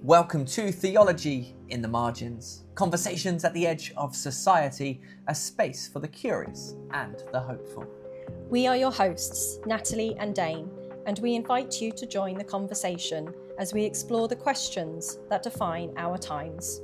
Welcome to Theology in the Margins, conversations at the edge of society, a space for the curious and the hopeful. We are your hosts, Natalie and Dane, and we invite you to join the conversation as we explore the questions that define our times.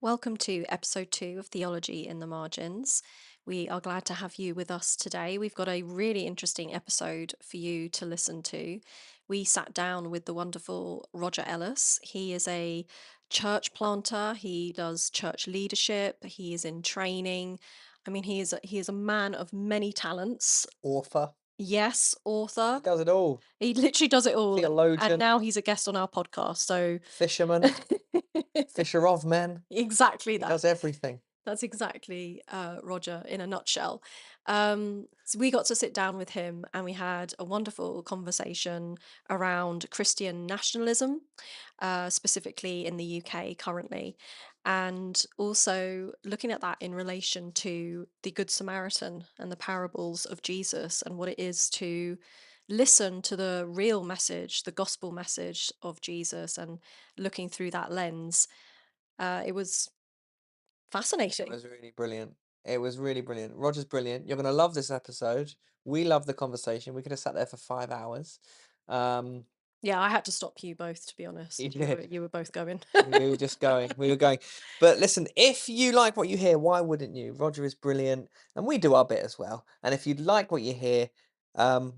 Welcome to episode 2 of Theology in the Margins. We are glad to have you with us today. We've got a really interesting episode for you to listen to. We sat down with the wonderful Roger Ellis. He is a church planter. He does church leadership. He is in training. I mean, he is a man of many talents. Author. Yes, author. He does it all. He literally does it all. Theologian. And now he's a guest on our podcast. So Fisherman. Fisher of men. Exactly that. He does everything. That's exactly Roger in a nutshell. So we got to sit down with him and we had a wonderful conversation around Christian nationalism, specifically in the UK currently, and also looking at that in relation to the Good Samaritan and the parables of Jesus and what it is to listen to the real message, the gospel message of Jesus, and looking through that lens. It was fascinating. It was really brilliant. It was really brilliant. Roger's brilliant. You're going to love this episode. We love the conversation. We could have sat there for 5 hours. Yeah, I had to stop you both, to be honest. You were both going. We were just going. We were going. But listen, if you like what you hear, why wouldn't you? Roger is brilliant, and we do our bit as well. And if you'd like what you hear,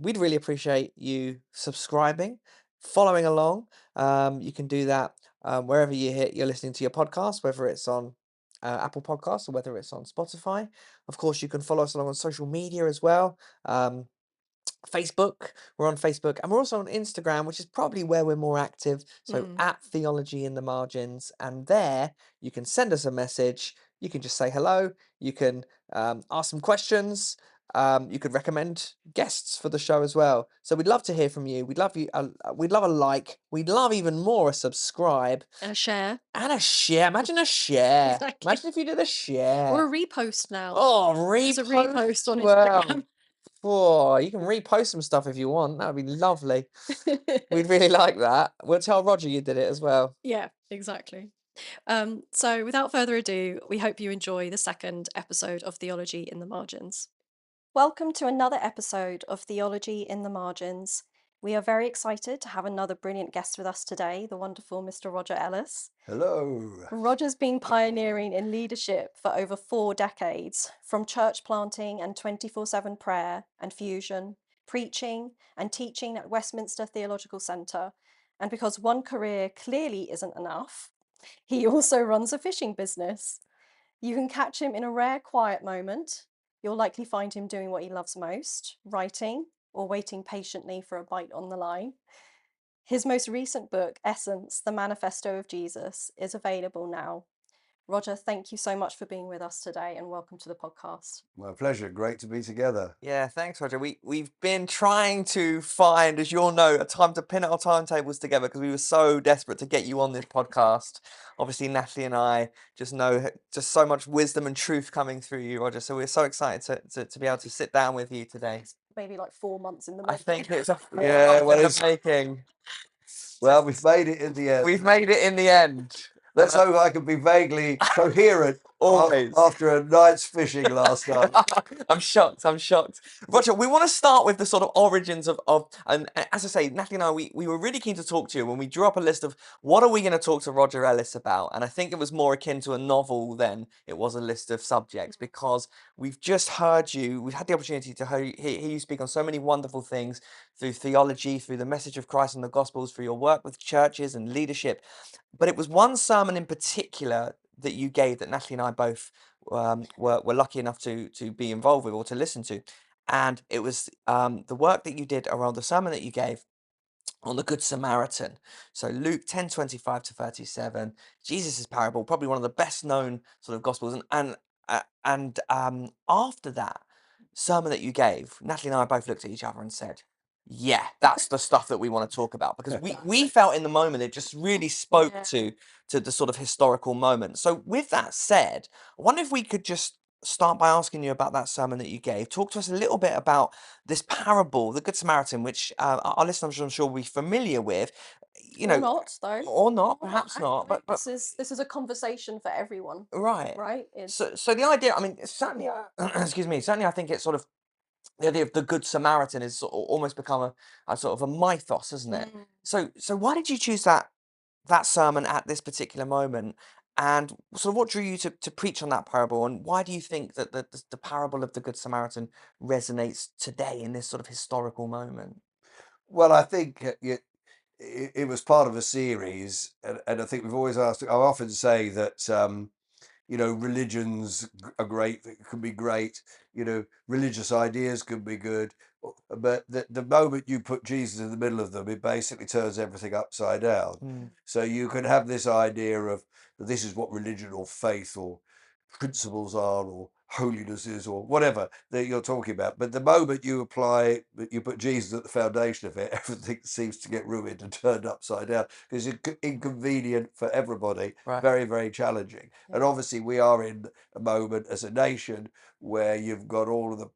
we'd really appreciate you subscribing, following along. You can do that wherever you're listening to your podcast, whether it's on Apple Podcasts or whether it's on Spotify. Of course, you can follow us along on social media as well. Facebook, we're on Facebook, and we're also on Instagram, which is probably where we're more active. So at Theology in the Margins, and there you can send us a message. You can just say hello. You can ask some questions. You could recommend guests for the show as well. So we'd love to hear from you. We'd love you. We'd love a like. We'd love even more a subscribe And a share. and a share. Imagine a share. Exactly. Imagine if you did a share Or a repost now. Oh, There's a repost on Well, Instagram. Oh, you can repost some stuff if you want. That would be lovely. We'd really like that. We'll tell Roger you did it as well. Yeah, exactly. So without further ado, we hope you enjoy the second episode of Theology in the Margins. Welcome to another episode of Theology in the Margins. We are very excited to have another brilliant guest with us today, the wonderful Mr. Roger Ellis. Hello. Roger's been pioneering in leadership for over 4 decades, from church planting and 24/7 prayer and fusion, preaching and teaching at Westminster Theological Centre. And because one career clearly isn't enough, he also runs a fishing business. You can catch him in a rare quiet moment. You'll likely find him doing what he loves most, writing or waiting patiently for a bite on the line. His most recent book, Essence, The Manifesto of Jesus, is available now. Roger, thank you so much for being with us today and welcome to the podcast. My pleasure. Great to be together. Yeah, thanks, Roger. We've been trying to find, as you all know, a time to pin our timetables together because we were so desperate to get you on this podcast. Obviously, Natalie and I just know just so much wisdom and truth coming through you, Roger. So we're so excited to be able to sit down with you today. Maybe like 4 months in the I making. think it's a it's making. Well, we've made it in the end. We've made it in the end. Let's hope I can be vaguely coherent Always. after a night's fishing last night. I'm shocked. Roger, we want to start with the sort of origins of and as I say, Natalie and I, we were really keen to talk to you when we drew up a list of what are we going to talk to Roger Ellis about. And I think it was more akin to a novel than it was a list of subjects because we've just heard you, we've had the opportunity to hear you speak on so many wonderful things through theology, through the message of Christ and the Gospels, through your work with churches and leadership. But it was one sermon in particular that you gave that Natalie and I both were lucky enough to be involved with or to listen to. And it was the work that you did around the sermon that you gave on the Good Samaritan. So Luke 10:25 to 37, Jesus' parable, probably one of the best known sort of Gospels. And after that sermon that you gave, Natalie and I both looked at each other and said, yeah, that's the stuff that we want to talk about because we felt in the moment it just really spoke to the sort of historical moment. So with that said, I wonder if we could just start by asking you about that sermon that you gave. Talk to us a little bit about this parable, the Good Samaritan, which our listeners, I'm sure, will be familiar with. You Or know, not, though. or not, Or not, perhaps not, actually. but This is a conversation for everyone, right. right? It's So the idea, I mean, certainly, excuse me, certainly, I think it's sort of the idea of the Good Samaritan is almost become a sort of a mythos, isn't it? mm. So why did you choose that sermon at this particular moment? And sort of what drew you to preach on that parable? And why do you think that the parable of the Good Samaritan resonates today in this sort of historical moment? Well, I think it was part of a series, and I think we've always asked. I often say that religions are great, can be great. Religious ideas can be good, but the moment you put Jesus in the middle of them, it basically turns everything upside down. Mm, So you can have this idea of that this is what religion or faith or principles are or holiness is or whatever that you're talking about. But the moment you apply, you put Jesus at the foundation of it, everything seems to get ruined and turned upside down because it's inconvenient for everybody, right. very, very challenging. And Yeah. obviously, we are in a moment as a nation where you've got all of the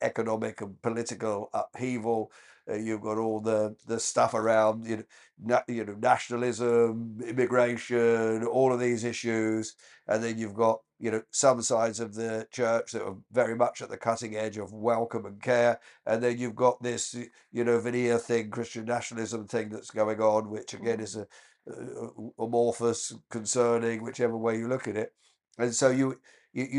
economic and political upheaval. You've got all the stuff around nationalism, immigration, all of these issues, and then you've got some sides of the church that are very much at the cutting edge of welcome and care, and then you've got this veneer thing, Christian nationalism thing that's going on, which again is Mm. amorphous, concerning, whichever way you look at it. And so you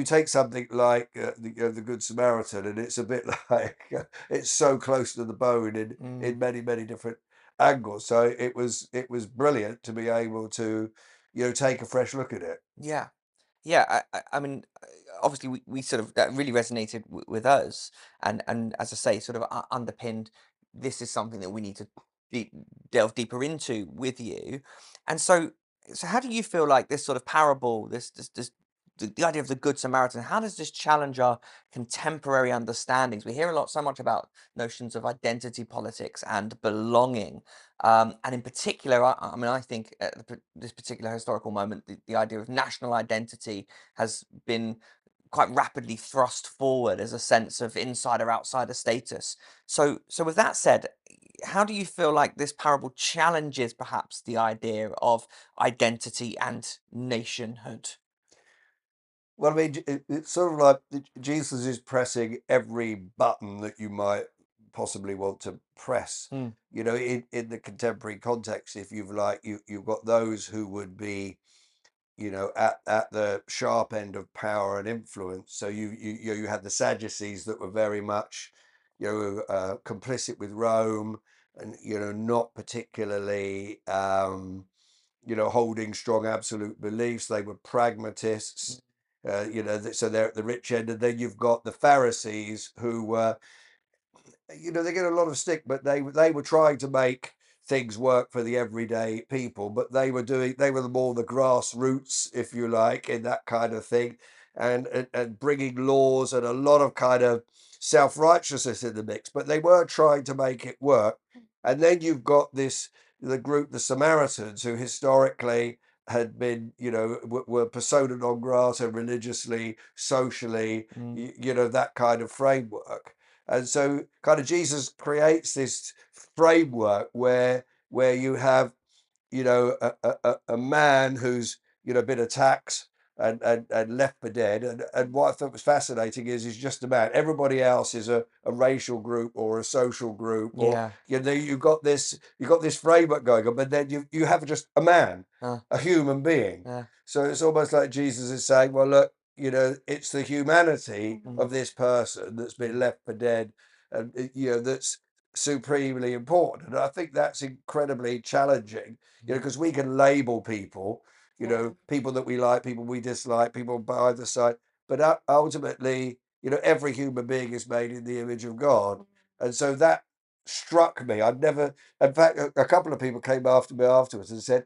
take something like the Good Samaritan, and it's a bit like it's so close to the bone Mm. in many many different angles. So it was brilliant to be able to take a fresh look at it. Yeah. Yeah, I mean, obviously we sort of that really resonated with us, and as I say, sort of underpinned. This is something that we need to de delve deeper into with you, and so how do you feel like this sort of parable, this the idea of the Good Samaritan, how does this challenge our contemporary understandings? We hear a lot, so much about notions of identity politics and belonging, and in particular, I mean, I think at this particular historical moment, the idea of national identity has been quite rapidly thrust forward as a sense of insider outsider status. So with that said, how do you feel like this parable challenges perhaps the idea of identity and nationhood? Well, I mean, it's sort of like Jesus is pressing every button that you might possibly want to press. Mm, In the contemporary context, if you've like you've got those who would be at the sharp end of power and influence. So you had the Sadducees that were very much complicit with Rome and not particularly holding strong absolute beliefs. They were mm, pragmatists. So they're at the rich end, and then you've got the Pharisees who were they get a lot of stick, but they were trying to make things work for the everyday people, but they were more the grassroots, if you like, in that kind of thing, and bringing laws and a lot of kind of self-righteousness in the mix, but they were trying to make it work. And then you've got the group, the Samaritans, who historically had been, were persona non grata religiously, socially, mm, that kind of framework. And so kind of Jesus creates this framework where you have a man who's been attacked and left for dead. And what I thought was fascinating is he's just a man. Everybody else is a racial group or a social group, or yeah. you've got this framework going on, but then you have just a man, Uh, a human being. yeah. So it's almost like Jesus is saying, well, look, it's the humanity Mm. Mm, of this person that's been mm, left for dead, and that's supremely important. And I think that's incredibly challenging, mm, because we can label people, Yeah. people that we like, people we dislike, people by either side. But ultimately, every human being is made in the image of God. Mm. And so that struck me. I'd never, in fact, a couple of people came after me afterwards and said,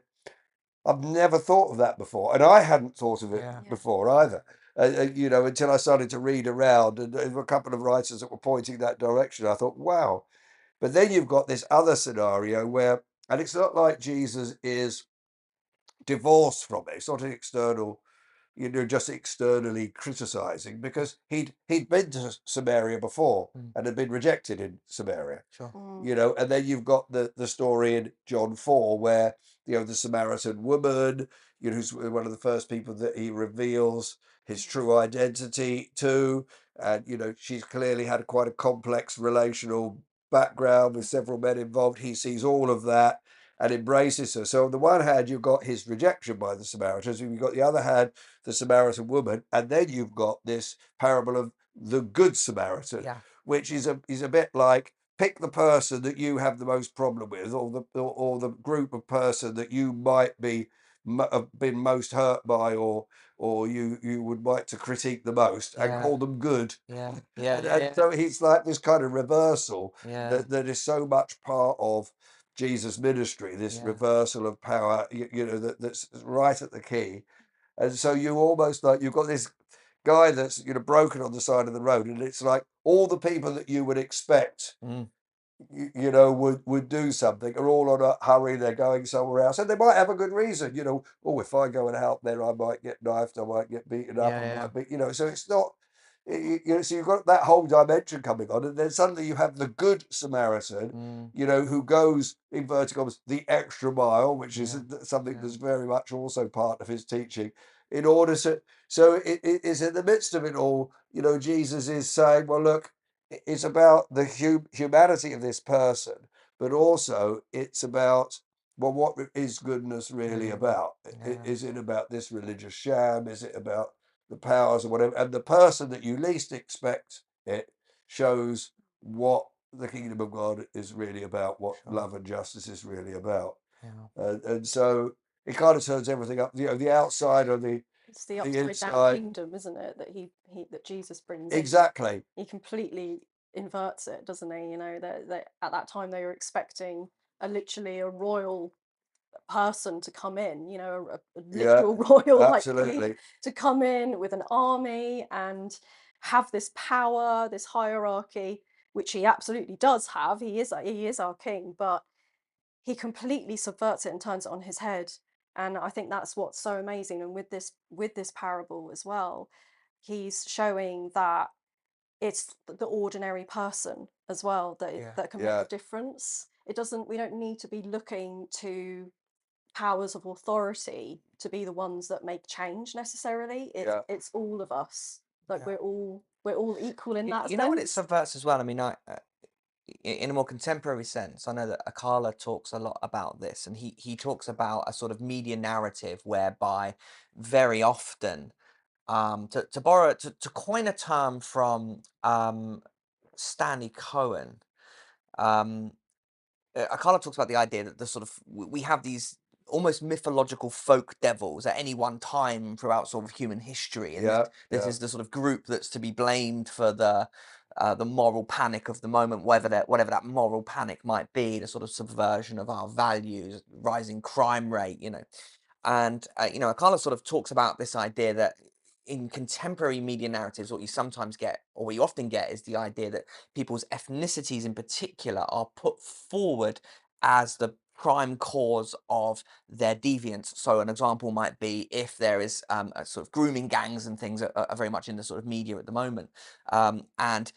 I've never thought of that before. And I hadn't thought of it yeah. Yeah. before either. Until I started to read around, and there were a couple of writers that were pointing that direction. I thought, wow. But then you've got this other scenario where, and it's not like Jesus is divorced from it. It's not an external just externally criticizing, because he'd been to Samaria before Mm. and had been rejected in Samaria. Sure. And then you've got the story in John 4 where, the Samaritan woman, who's one of the first people that he reveals his true identity to. And, she's clearly had quite a complex relational background with several men involved. He sees all of that and embraces her. So on the one hand, you've got his rejection by the Samaritans, and you've got the other hand, the Samaritan woman, and then you've got this parable of the Good Samaritan, Yeah. which is a bit like, pick the person that you have the most problem with, or the group of person that you might have been most hurt by, or you would like to critique the most, and Yeah. call them good. Yeah. Yeah. And, Yeah. and so he's like this kind of reversal Yeah. that is so much part of Jesus' ministry, this Yeah. reversal of power, that's right at the key. And so you almost like, you've got this guy that's, broken on the side of the road, and it's like all the people that you would expect, Mm. would do something, are all on a hurry. They're going somewhere else, and they might have a good reason. Oh, if I go and help, then I might get knifed, I might get beaten up, Yeah. I Yeah. might be, so it's not. So you've got that whole dimension coming on, and then suddenly you have the Good Samaritan, Mm. who goes, inverted commas, the extra mile, which is Yeah. something Yeah. that's very much also part of his teaching. In order to, so it is in the midst of it all, Jesus is saying, well, look, it's about the humanity of this person, but also it's about, well, what is goodness really about? Yeah. Is it about this religious sham? Is it about the powers or whatever? And the person that you least expect it shows what the kingdom of God is really about, what Sure. love and justice is really about. Yeah. And so it kind of turns everything up, the outside or the It's the the upside down inside. kingdom, isn't it, that that Jesus brings in. Exactly. He completely inverts it, doesn't he? That at that time they were expecting literally a royal person to come in, a Yeah, literal royal like king absolutely. to come in with an army and have this power, this hierarchy, which he absolutely does have. He is our king, but he completely subverts it and turns it on his head. And I think that's what's so amazing. And with this parable as well, he's showing that it's the ordinary person as well Yeah. that can make Yeah. the difference. We don't need to be looking to powers of authority to be the ones that make change necessarily. It's Yeah. it's all of us. Like Yeah. we're all equal in that You know what it sense. subverts as well? I mean, in a more contemporary sense, I know that Akala talks a lot about this, and he talks about a sort of media narrative whereby very often, to coin a term from Stanley Cohen, um, Akala talks about the idea that the sort of we have these almost mythological folk devils at any one time throughout sort of human history, and Yeah. this Yeah. is the sort of group that's to be blamed for the moral panic of the moment, whatever that moral panic might be, the sort of subversion of our values, rising crime rate, and Akala sort of talks about this idea that in contemporary media narratives, what you sometimes get, or what you often get, is the idea that people's ethnicities in particular are put forward as the prime cause of their deviance. So an example might be if there is a sort of grooming gangs and things are very much in the sort of media at the moment. And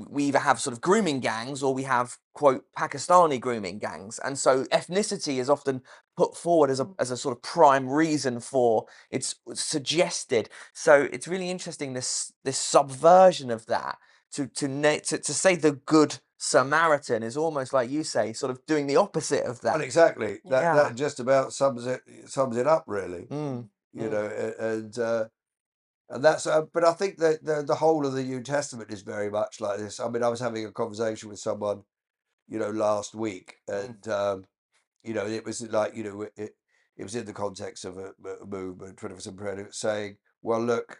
we either have sort of grooming gangs or we have quote Pakistani grooming gangs, and so ethnicity is often put forward as a Mm. sort of prime reason for it's suggested. So it's really interesting, this subversion of that to say the good Samaritan is almost like you say, sort of doing the opposite of Well, that. exactly. That Yeah. that just about sums it up, really. Mm. You know, and that's. But I think that the whole of the New Testament is very much like this. I mean, I was having a conversation with someone, last week, Mm. and it was like, it was in the context of a movement, 24/7 prayer, and it was saying, well, look,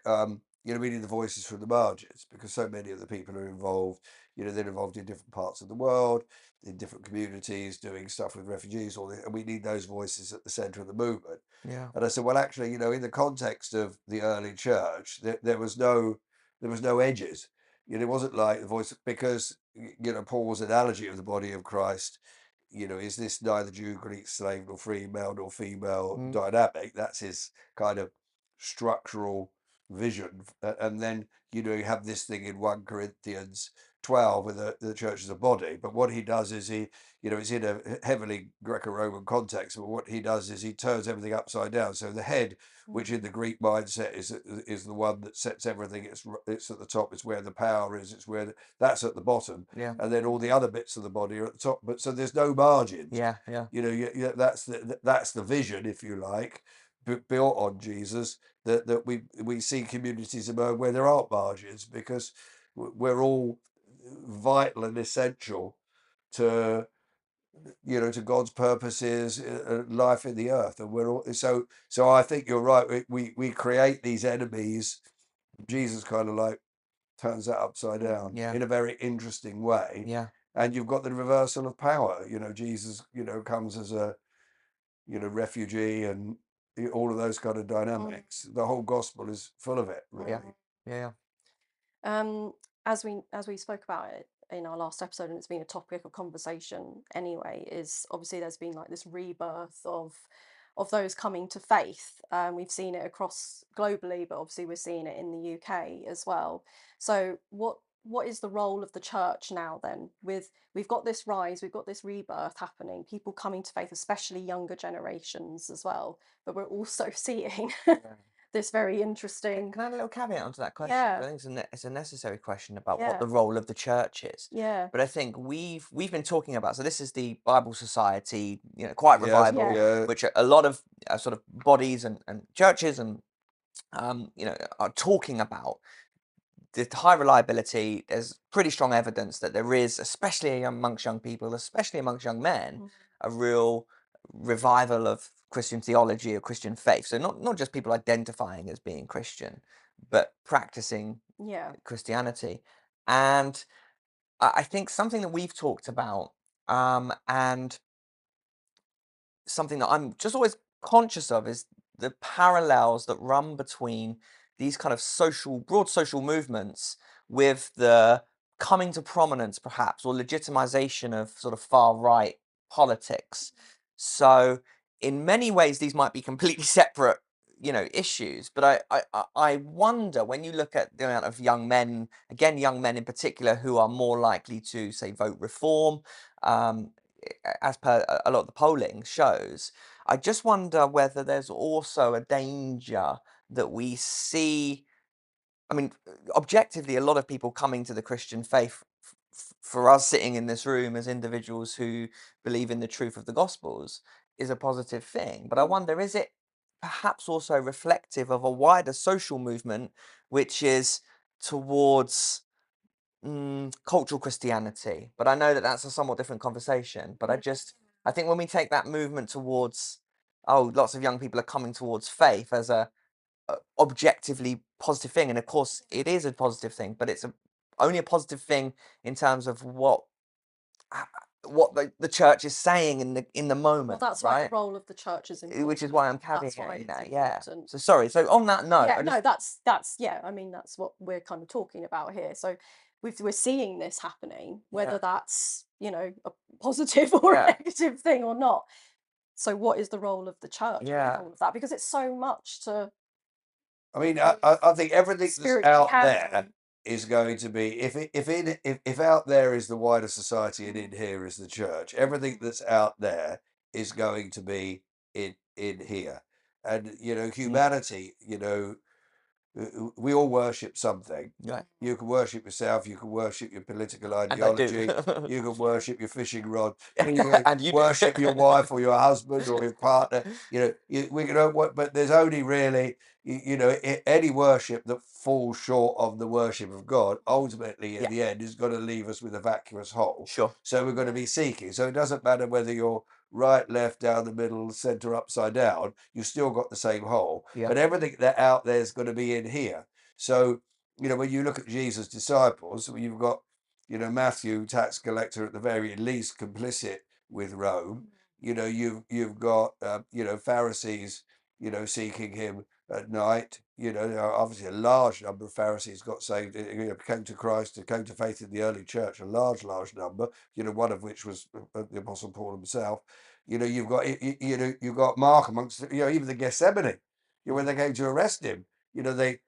we need the voices from the margins, because so many of the people are involved. They're involved in different parts of the world, in different communities, doing stuff with refugees, and we need those voices at the center of the movement. Yeah. And I said, well, actually, in the context of the early church, there was no edges. It wasn't like the voice, because Paul's analogy of the body of Christ, is this neither Jew, Greek, slave, nor free, male nor female Mm. dynamic? That's his kind of structural vision. And then, you know, you have this thing in 1 Corinthians 12 with the church as a body. But what he does is he, you know, it's in a heavily Greco-Roman context, but what he does is he turns everything upside down. So the head, which in the Greek mindset is the one that sets everything, it's at the top, it's where the power is, it's where that's at the bottom, Yeah. and then all the other bits of the body are at the top. But so there's no margins. Yeah. Yeah. You know, that's the vision, if you like, built on Jesus. That we see communities emerge where there aren't margins, because we're all vital and essential to, you know, to God's purposes, life in the earth, and we're all so I think you're right. We create these enemies. Jesus kind of like turns that upside down Yeah. in a very interesting way. Yeah. And you've got the reversal of power. You know, Jesus, you know, comes as a, you know, refugee, and all of those kind of dynamics. The whole gospel is full of it, really. Yeah. Yeah. As we spoke about it in our last episode, and it's been a topic of conversation anyway, is obviously there's been like this rebirth of those coming to faith. We've seen it across globally, but obviously we're seeing it in the UK as well. So what is the role of the church now then? We've got this rise, we've got this rebirth happening, people coming to faith, especially younger generations as well. But we're also seeing this very interesting. Can I add a little caveat onto that question? Yeah. I think it's a necessary question about Yeah. what the role of the church is. Yeah. But I think we've been talking about, so this is the Bible Society, you know, Quiet Revival, Yeah. which a lot of sort of bodies and churches and you know, are talking about the high reliability. There's pretty strong evidence that there is, especially amongst young people, especially amongst young men, a real revival of Christian theology or Christian faith. So not just people identifying as being Christian, but practicing Yeah. Christianity. And I think something that we've talked about, and something that I'm just always conscious of, is the parallels that run between these kind of broad social movements with the coming to prominence, perhaps, or legitimization of sort of far right politics. So, in many ways, these might be completely separate, you know, issues. But I wonder, when you look at the amount of young men, again, young men in particular, who are more likely to, say, vote reform. As per a lot of the polling shows, I just wonder whether there's also a danger that we see. I mean, objectively, a lot of people coming to the Christian faith, for us sitting in this room as individuals who believe in the truth of the Gospels, is a positive thing. But I wonder, is it perhaps also reflective of a wider social movement which is towards cultural Christianity? But I know that that's a somewhat different conversation. But I think when we take that movement towards, oh, lots of young people are coming towards faith as a objectively positive thing, and of course it is a positive thing, but it's only a positive thing in terms of what the church is saying in the Well, moment, that's why the right? role of the church is important. Which is why I'm That's why caveating it's that. Yeah. important. So sorry. So on that note, Yeah, no, that's yeah. I mean, that's what we're kind of talking about here. So we're seeing this happening, whether that's, you know, a positive or a Yeah. negative thing or not. So what is the role of the church in Yeah. all of that? Because it's so much to I mean, I think everything that's spiritually out carry. there is going to be, if out there is the wider society and in here is the church, everything that's out there is going to be in here. And, you know, humanity, you know, we all worship something. Right. You can worship yourself, you can worship your political And I do. ideology, you can worship your fishing rod, you And you do. worship your wife or your husband or your partner. You know, we can, but there's only really, you know, any worship that falls short of the worship of God, ultimately in the end is going to leave us with a vacuous hole. Sure. So we're going to be seeking. So it doesn't matter whether you're right, left, down the middle, center, upside down, you've still got the same hole. Yeah. But everything that out there is going to be in here. So, you know, when you look at Jesus' disciples, you've got, you know, Matthew, tax collector at the very least, complicit with Rome. You know, you've got, you know, Pharisees, you know, seeking him at night. You know, there are obviously a large number of Pharisees got saved, you know, came to Christ, came to faith in the early church, a large number, you know, one of which was the Apostle Paul himself. You know, you've got, you know, you've got Mark amongst, you know, even the Gethsemane. when they came to arrest him, they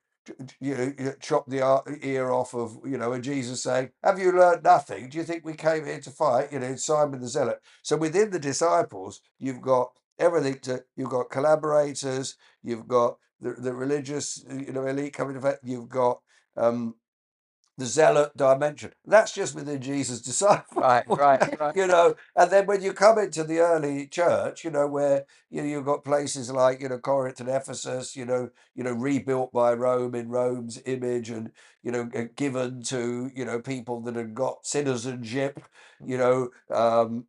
chopped the ear off of, and Jesus saying, "Have you learned nothing? Do you think we came here to fight?" Simon the Zealot. So within the disciples, you've got everything you've got collaborators, you've got the religious, elite coming to faith, you've got the zealot dimension. That's just within Jesus' disciples. Right. And then when you come into the early church, where you've got places like Corinth and Ephesus, rebuilt by Rome in Rome's image, and given to people that had got citizenship,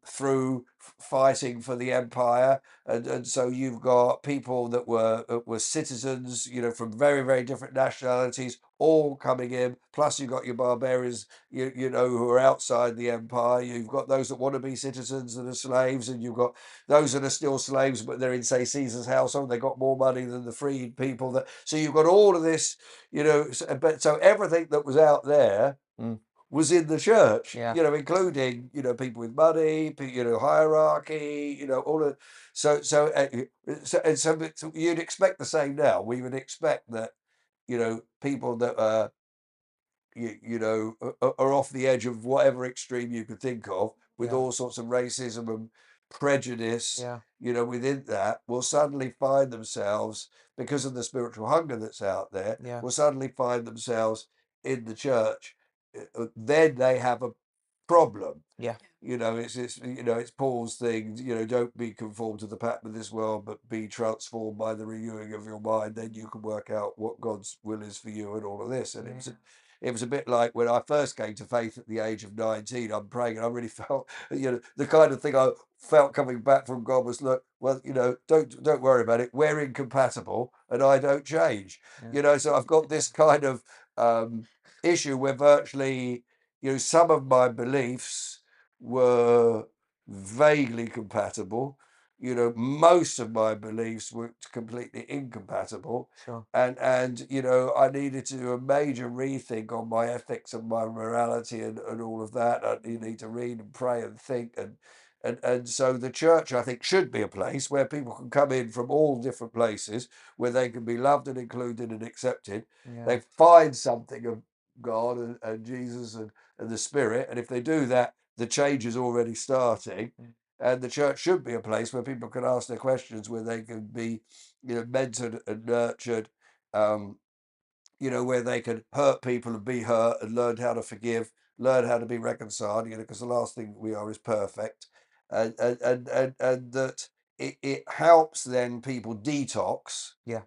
through fighting for the empire, and so you've got people that were citizens, from very, very different nationalities, all coming in. Plus, you've got your barbarians, who are outside the empire. You've got those that want to be citizens and are slaves, and you've got those that are still slaves, but they're in, say, Caesar's household. They got more money than the freed people. So you've got all of this, so everything that was out there was in the church, Yeah. including, people with money, hierarchy, all of, so you'd expect the same now. We would expect that, people that are, are off the edge of whatever extreme you could think of, with Yeah. all sorts of racism and prejudice, Yeah. within that, will suddenly find themselves, because of the spiritual hunger that's out there, Yeah. will suddenly find themselves in the church. Then they have a problem. Yeah. It's Paul's thing, don't be conformed to the pattern of this world, but be transformed by the renewing of your mind. Then you can work out what God's will is for you and all of this. And it was a bit like when I first came to faith at the age of 19. I'm praying, and I really felt, the kind of thing I felt coming back from God was, look, well, don't worry about it. We're incompatible, and I don't change. Yeah. So I've got this kind of issue where virtually, some of my beliefs were vaguely compatible. Most of my beliefs were completely incompatible. Sure. And I needed to do a major rethink on my ethics and my morality and all of that. You need to read and pray and think, and so the church, I think, should be a place where people can come in from all different places, where they can be loved and included and accepted. Yeah. They find something of God and Jesus and the Spirit, and if they do that, the change is already starting. And the church should be a place where people can ask their questions, where they can be, mentored and nurtured, where they can hurt people and be hurt and learn how to forgive, learn how to be reconciled, because the last thing we are is perfect. And that it helps then people detox Yeah.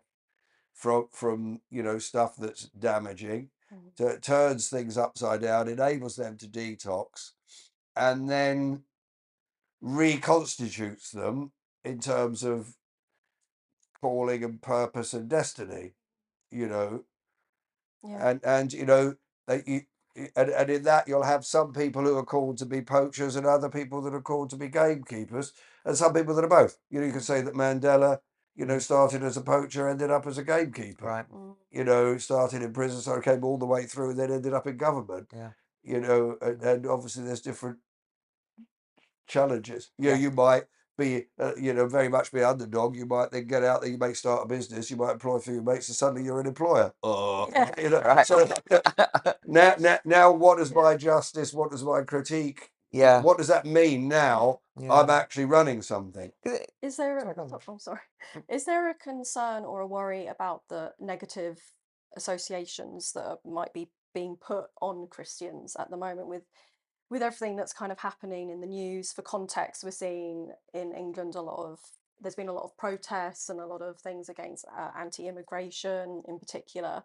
from stuff that's damaging. So it turns things upside down, enables them to detox, and then reconstitutes them in terms of calling and purpose and destiny. Yeah. And that and in that you'll have some people who are called to be poachers, and other people that are called to be gamekeepers, and some people that are both. You can say that Mandela, started as a poacher, ended up as a gamekeeper. Right. Started in prison, so came all the way through, and then ended up in government. Yeah. And obviously there's different challenges. Yeah. You might be, very much be underdog. You might then get out there, you may start a business, you might employ a few mates, and suddenly you're an employer. Right. So now, what is my justice? What is my critique? Yeah. What does that mean now? Yeah. I'm actually running something. Is there Sorry, go on. oh, sorry. Is there a concern or a worry about the negative associations that might be being put on Christians at the moment with everything that's kind of happening in the news? For context, we're seeing in England there's been a lot of protests and a lot of things against anti-immigration in particular.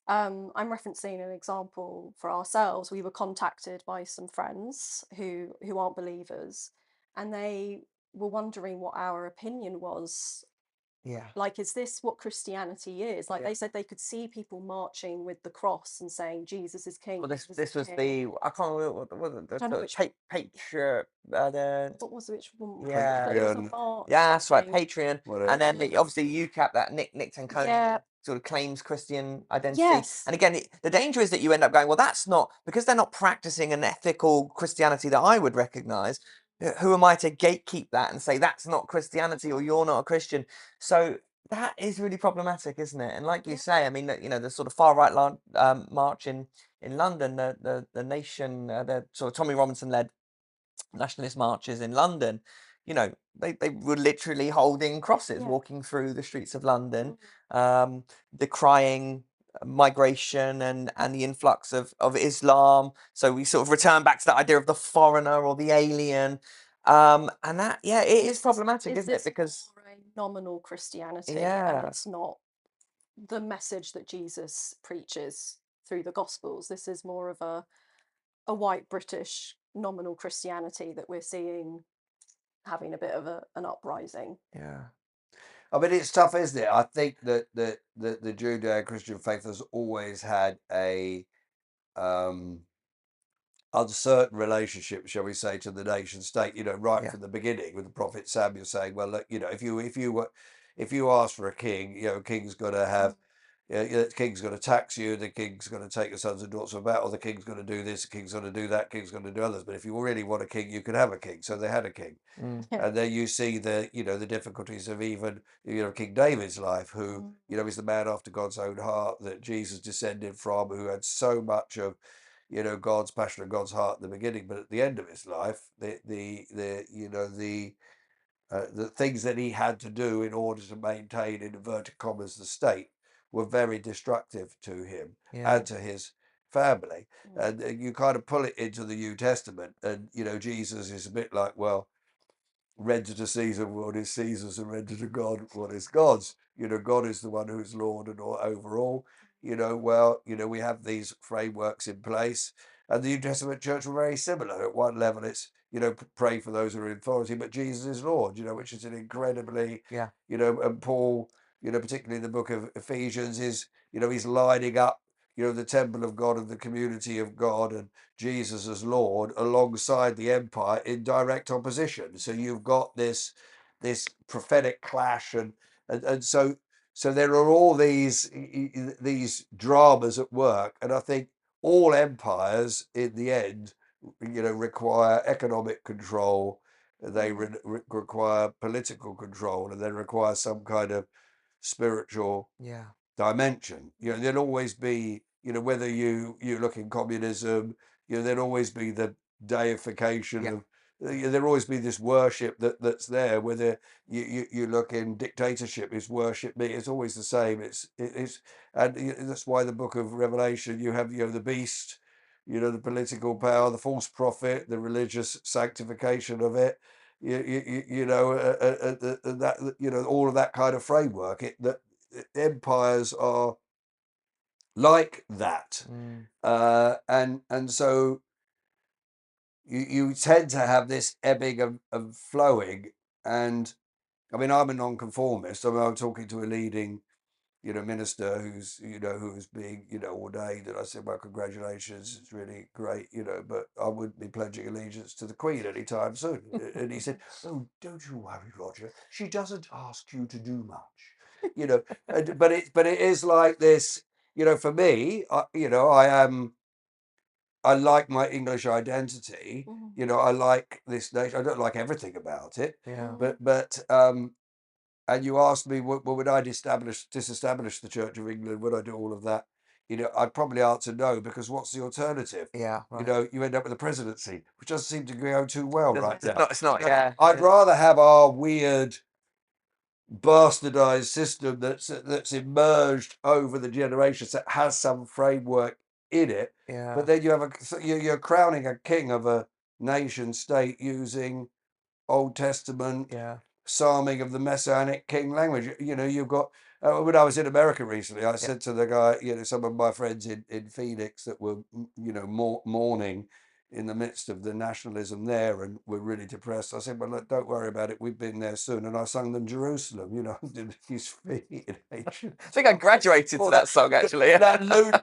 I'm referencing an example for ourselves. We were contacted by some friends who aren't believers, and they were wondering what our opinion was. Yeah. Like, is this what Christianity is? Like, Yeah. they said they could see people marching with the cross and saying Jesus is king. Well, this Jesus was is the king. I can't remember what was it, Don't know the which patriot. what was which one? Yeah. But it was a Patreon, march. Yeah, that's right, something. Patreon. whatever. And then obviously UCAP, that Nick Tanconi Yeah. sort of claims Christian identity. Yes. And again, the danger is that you end up going, well, that's not, because they're not practicing an ethical Christianity that I would recognize. Who am I to gatekeep that and say that's not Christianity or you're not a Christian? So That is really problematic, isn't it? And like you Yeah. say, I mean, the sort of far right march in London, the sort of Tommy Robinson led nationalist marches in London, they were literally holding crosses, Yeah. walking through the streets of London, Mm. decrying migration and the influx of Islam. So we sort of return back to that idea of the foreigner or the alien. And that, yeah, it is problematic, isn't it? This Because, more a nominal Christianity, and yeah, it's not the message that Jesus preaches through the Gospels. This is more of a white British nominal Christianity that we're seeing having a bit of an uprising. yeah, I mean, it's tough, isn't it? I think that the Judeo-Christian faith has always had a um, uncertain relationship, shall we say, to the nation state. Right yeah, from the beginning, with the prophet Samuel saying, "Well, look, if you ask for a king, king's got to have." The king's going to tax you, the king's going to take your sons and daughters to battle, the king's going to do this, the king's going to do that, the king's going to do others. But if you really want a king, you can have a king. So they had a king. mm, Yeah. And then you see the difficulties of even, King David's life, who, is the man after God's own heart that Jesus descended from, who had so much of, God's passion and God's heart at the beginning. But at the end of his life, the things that he had to do in order to maintain, in inverted commas, the state were very destructive to him yeah, and to his family. And you kind of pull it into the New Testament, and Jesus is a bit like, well, render to Caesar what is Caesar's and render to God what is God's. God is the one who's Lord and over all. We have these frameworks in place, and the New Testament church were very similar. At one level, it's pray for those who are in authority, but Jesus is Lord. Which is an incredibly, yeah, and Paul, particularly in the book of Ephesians, is he's lining up the temple of God and the community of God and Jesus as Lord alongside the empire in direct opposition. So you've got this prophetic clash, and so there are all these dramas at work, and I think all empires in the end require economic control, they require political control, and they require some kind of spiritual yeah, dimension. There'll always be, whether you look in communism, there'll always be the deification yeah, of, there'll always be this worship that's there. Whether you look in dictatorship, is worship me. It's always the same. And that's why the book of Revelation, you have the beast, the political power, the false prophet, the religious sanctification of it. That all of that kind of framework. That empires are like that, mm, and so you tend to have this ebbing and flowing. And I mean, I'm a nonconformist. I mean, I'm talking to a leading minister who's being ordained, and I said, well, congratulations, it's really great, but I wouldn't be pledging allegiance to the Queen anytime soon. And he said, oh, don't you worry, Roger, she doesn't ask you to do much, but it is like this, for me, I like my English identity. I like this nation. I don't like everything about it, yeah, but and you asked me, would I disestablish the Church of England? Would I do all of that? I'd probably answer no, because what's the alternative? yeah, right. You end up with a presidency, which doesn't seem to go too well right It's now. not, yeah, I'd rather have our weird, bastardized system that's emerged over the generations, that has some framework in it. yeah, But then you're crowning a king of a nation state using Old Testament yeah, psalming of the Messianic King language. You've got, when I was in America recently, I said to the guy, some of my friends in Phoenix that were, mourning in the midst of the nationalism there and were really depressed. I said, well, look, don't worry about it. We've been there soon. And I sung them Jerusalem, did his feet in ancient. I think I graduated to that song, actually. That loot,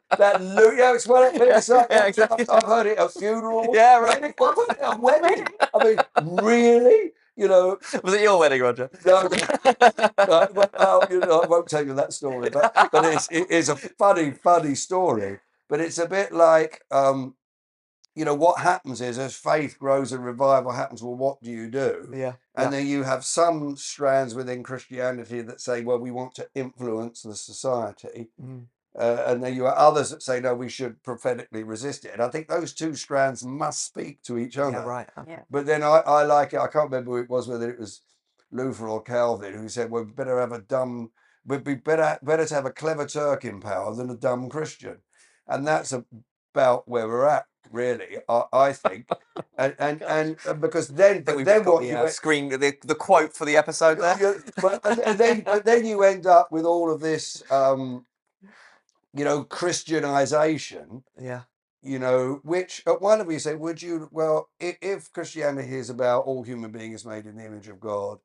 yeah, it's well, it's like, Yeah, exactly. I've heard it at funerals. Yeah, right. Really? I've heard it at wedding. I mean, really? Was it your wedding, Roger? No, well, I won't tell you that story, but it is a funny story. But it's a bit like, you know, what happens is as faith grows and revival happens, well, what do you do? Yeah. And then you have some strands within Christianity that say, well, we want to influence the society. And then you have others that say, no, we should prophetically resist it. And I think those two strands must speak to each other. Yeah, right. Yeah. But then I like it. I can't remember who it was, whether it was Luther or Calvin, who said, well, we'd be better to have a clever Turk in power than a dumb Christian. And that's about where we're at, really, I think. And because then, I think but we've then got what the you screen, the quote for the episode there. but then you end up with all of this, you know, Christianization. Yeah. You know, which at one of you say, would you, well, if Christianity is about all human beings made in the image of God,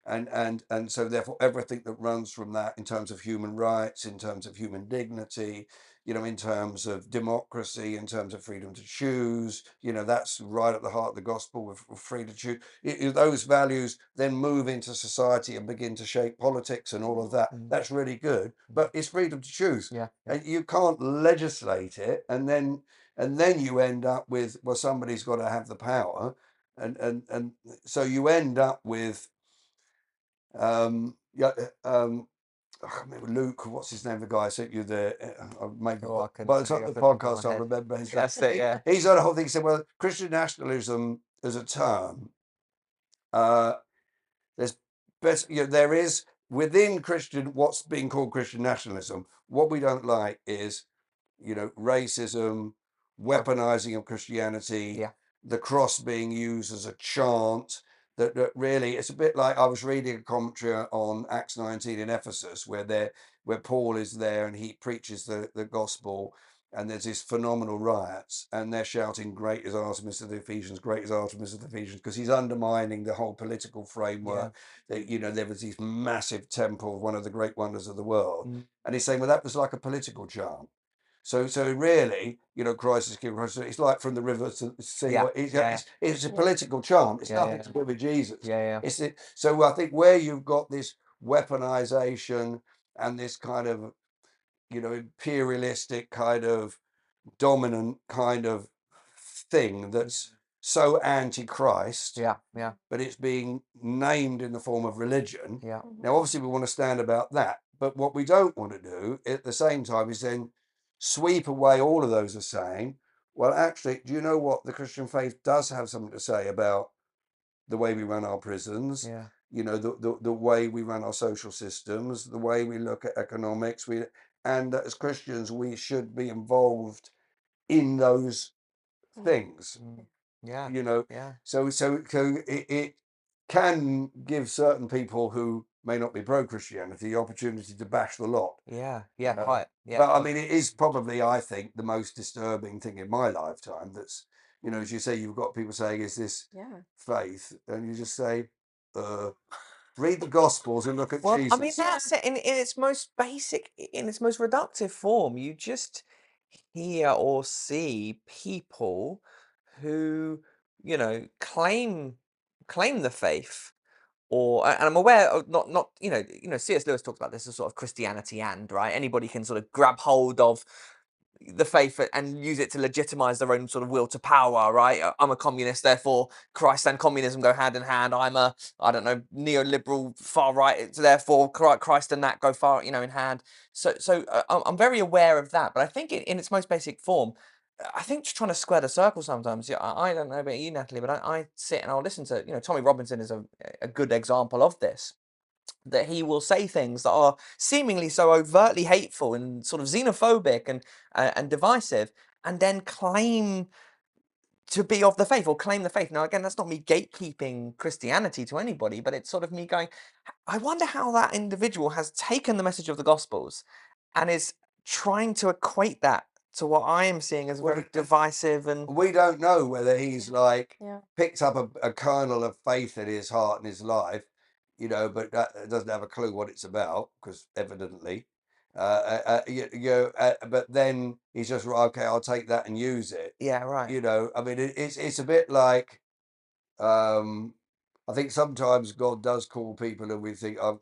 and so therefore everything that runs from that in terms of human rights, in terms of human dignity, you know, in terms of democracy, in terms of freedom to choose, you know, that's right at the heart of the gospel with free to choose. Those values then move into society and begin to shape politics and all of that. That's really good, but it's freedom to choose. Yeah. And you can't legislate it and then you end up with, well, somebody's got to have the power, and so you end up with yeah, I can't remember Luke, what's his name, the guy I sent you the maybe Oh, I couldn't by the tell time you the off the top of my podcast I'll head. remember his That's it, yeah. he's on a whole thing. He said, well, Christian nationalism as a term, there's best, you know, there is within Christian what's being called Christian nationalism. What we don't like is, you know, racism, weaponizing of Christianity, Yeah. the cross being used as a chant. That really, it's a bit like I was reading a commentary on Acts 19 in Ephesus, where Paul is there and he preaches the gospel, and there's these phenomenal riots, and they're shouting, "Great is Artemis of the Ephesians! Great is Artemis of the Ephesians!" Because he's undermining the whole political framework. That, you know, there was this massive temple, one of the great wonders of the world, and he's saying, well, that was like a political chant. So really, you know, Christ is king. It's like from the river to the sea. Yeah, It's a political chant. It's Yeah, nothing yeah. to do with Jesus. Yeah. So I think where you've got this weaponization and this kind of, you know, imperialistic kind of dominant kind of thing that's so anti-Christ, Yeah. but it's being named in the form of religion. Yeah. Now, obviously, we want to stand about that, but what we don't want to do at the same time is then sweep away all of those as saying, well, actually, do you know what? The Christian faith does have something to say about the way we run our prisons, Yeah. you know, the way we run our social systems, the way we look at economics. And as Christians, we should be involved in those things. Yeah. You know, Yeah. so it can give certain people who may not be pro-Christianity the opportunity to bash the lot. Yeah. Quite. Yeah. But I mean, it is probably, I think, the most disturbing thing in my lifetime. That's, you know, as you say, you've got people saying, "Is this faith?" And you just say, "Read the Gospels and look at Well, Jesus." I mean, that's it in its most basic, in its most reductive form. You just hear or see people who, you know, claim the faith, and I'm aware of not C.S. Lewis talks about this as sort of Christianity, and right, anybody can sort of grab hold of the faith and use it to legitimize their own sort of will to power, right? I'm a communist, therefore Christ and communism go hand in hand. I'm a, I don't know, neoliberal far right, so therefore Christ and that go far, you know, in hand. So I'm very aware of that, but I think in its most basic form, I think just trying to square the circle sometimes. Yeah, I don't know about you, Natalie, but I sit and I'll listen to, you know, Tommy Robinson is a good example of this. That he will say things that are seemingly so overtly hateful and sort of xenophobic and divisive, and then claim to be of the faith or claim the faith. Now, again, that's not me gatekeeping Christianity to anybody, but it's sort of me going, I wonder how that individual has taken the message of the Gospels and is trying to equate that to what I am seeing as very divisive. And we don't know whether he's like Yeah. picked up a kernel of faith in his heart and his life, you know, but doesn't have a clue what it's about, because evidently, but then he's just right. Okay, I'll take that and use it. yeah, right. You know, I mean, it's a bit like, I think sometimes God does call people and we think, oh,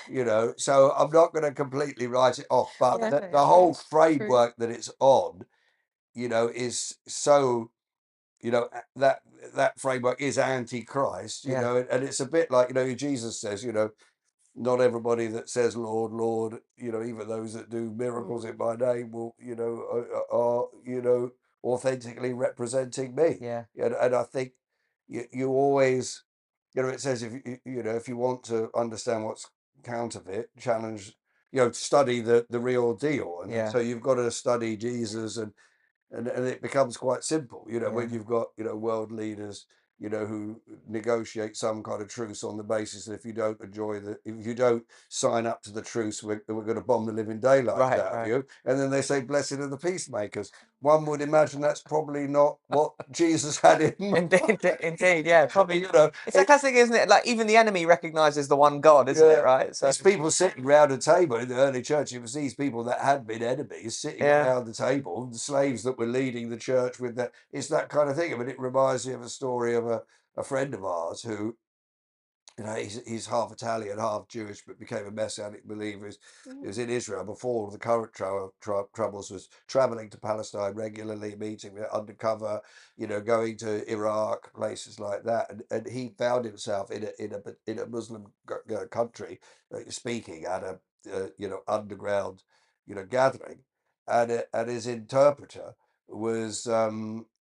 you know, so I'm not going to completely write it off, but Yeah. the whole framework that it's on, is so, that framework is anti-Christ, Yeah. and it's a bit like, Jesus says, not everybody that says Lord, Lord, even those that do miracles in my name will, are, authentically representing me. Yeah. And I think you always, it says if you want to understand what's counterfeit, challenge, study the real deal. And Yeah. so you've got to study Jesus, and it becomes quite simple, when Yeah. you've got, world leaders, who negotiate some kind of truce on the basis that if you don't sign up to the truce, we're going to bomb the living daylights Right. out of Right. you. And then they say, blessed are the peacemakers. One would imagine that's probably not what Jesus had in mind. Indeed, yeah, probably. It's that it, classic, isn't it? Like even the enemy recognizes the one God, isn't it? yeah, Right. So it's people sitting round a table in the early church. It was these people that had been enemies sitting yeah. around the table, the slaves that were leading the church with that. It's that kind of thing. I mean, it reminds me of a story of a friend of ours who, he's half Italian, half Jewish, but became a Messianic believer. He was in Israel before the current troubles, was traveling to Palestine regularly, meeting with undercover, going to Iraq, places like that. And he found himself in a Muslim country, speaking at a, underground, gathering. And his interpreter was,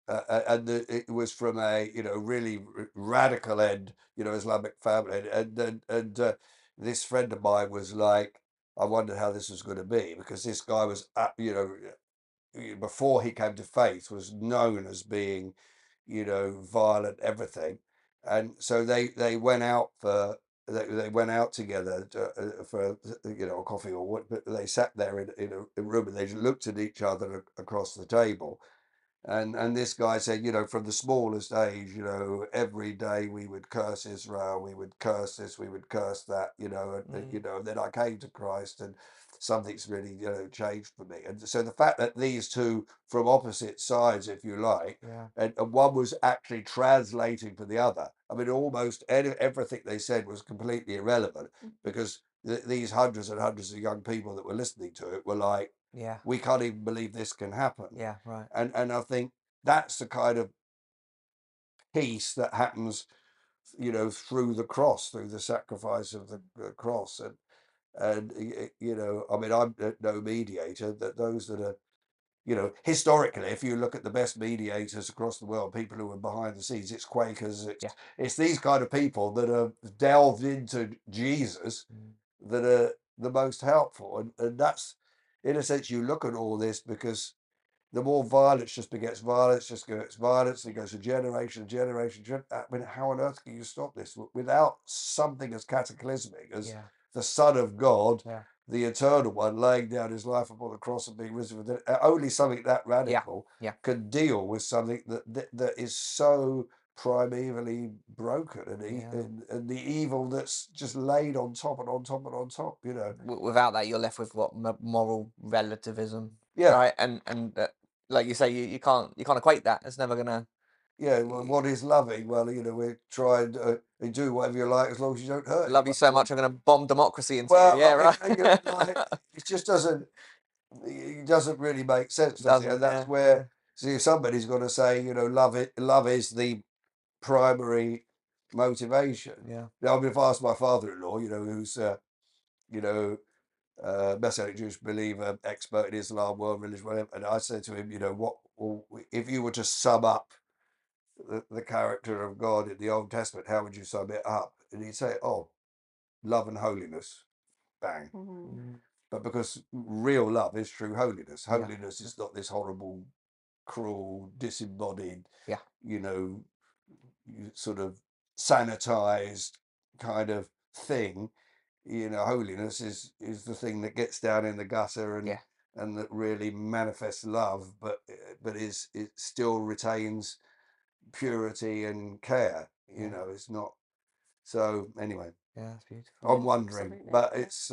it was from a really radical end, Islamic family, and this friend of mine was like, I wondered how this was going to be, because this guy was, before he came to faith, was known as being, violent, everything. And so they went out for they went out together for a coffee or what, but they sat there in a room, and they looked at each other across the table. And this guy said, from the smallest age, every day we would curse Israel, we would curse this, we would curse that, and then I came to Christ, and something's really, changed for me. And so the fact that these two from opposite sides, if you like, Yeah. and one was actually translating for the other. I mean, almost everything they said was completely irrelevant, because these hundreds and hundreds of young people that were listening to it were like, Yeah. we can't even believe this can happen. Yeah. Right. And I think that's the kind of peace that happens, through the cross, through the sacrifice of the cross. And I mean, I'm no mediator. That those that are, historically, if you look at the best mediators across the world, people who are behind the scenes, it's Quakers, Yeah. it's these kind of people that are delved into Jesus that are the most helpful. And that's, in a sense, you look at all this, because the more violence just begets violence, just gets violence, it goes to generation, generation. I mean, how on earth can you stop this without something as cataclysmic as Yeah. the Son of God, Yeah. the Eternal One, laying down his life upon the cross and being risen with it? Only something that Yeah. radical Yeah. can deal with something that is so primevally broken, and the evil that's just laid on top and on top and on top. Without that, you're left with what moral relativism, Yeah. right? And like you say, you can't equate that. It's never gonna. Yeah, well, what is loving? Well, we try and do whatever you like, as long as you don't hurt Love you anyone. so much, I'm gonna bomb democracy into you. Well, Yeah. Right. like, it just doesn't really make sense, does it? Doesn't. And that's Yeah. where, see, somebody's got to say, love is the primary motivation. Yeah. Now, I mean, if I asked my father-in-law, who's you know Messianic Jewish believer, expert in Islam, world religion, whatever, and I said to him, well, if you were to sum up the character of God in the Old Testament, how would you sum it up? And he'd say, oh, love and holiness, bang. Mm. But because real love is true holiness. Yeah. Holiness is not this horrible, cruel, disembodied, Yeah. sort of sanitized kind of thing. Holiness is the thing that gets down in the gutter, and Yeah. and that really manifests love, but it still retains purity and care. Yeah. It's not. So anyway, Yeah. It's beautiful. I'm wondering, Absolutely. but Yeah. it's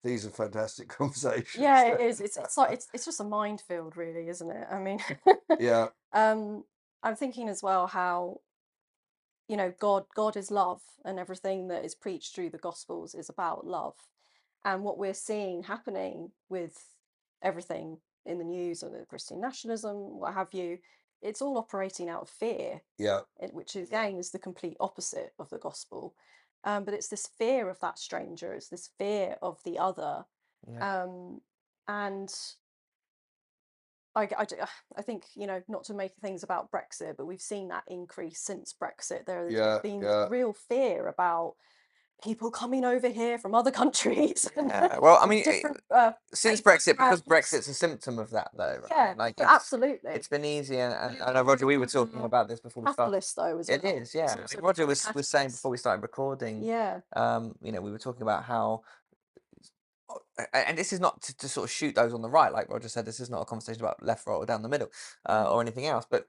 these are fantastic conversations. Yeah, it is. It's like it's just a minefield, really, isn't it? I mean, Yeah, I'm thinking as well how, God is love, and everything that is preached through the Gospels is about love. And what we're seeing happening with everything in the news, or the Christian nationalism, what have you, it's all operating out of fear, Yeah. which again is the complete opposite of the gospel. But it's this fear of that stranger, it's this fear of the other. Yeah. And I think, not to make things about Brexit, but we've seen that increase since Brexit. There's Yeah. been this Yeah. real fear about people coming over here from other countries Yeah. Well, I with mean, different since faith Brexit, because backgrounds. Brexit's a symptom of that, though, right? Yeah, Like absolutely. it's been easy, and I know, Roger, we were talking about this before we started. Capitalist though as It well. is, yeah. It's also Roger become was saying capitalist. before we started recording, Yeah. we were talking about how, and this is not to sort of shoot those on the right, like Roger said. This is not a conversation about left, right, or down the middle, or anything else. But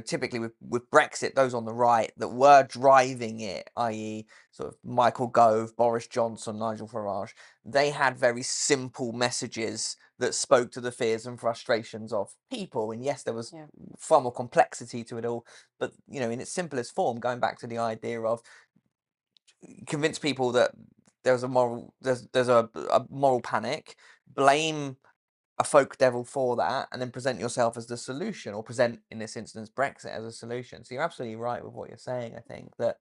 typically with Brexit, those on the right that were driving it, i.e., sort of Michael Gove, Boris Johnson, Nigel Farage, they had very simple messages that spoke to the fears and frustrations of people. And yes, there was far more complexity to it all, but in its simplest form, going back to the idea of convince people that there's a moral panic, blame a folk devil for that, and then present yourself as the solution, or present, in this instance, Brexit as a solution. So you're absolutely right with what you're saying. I think that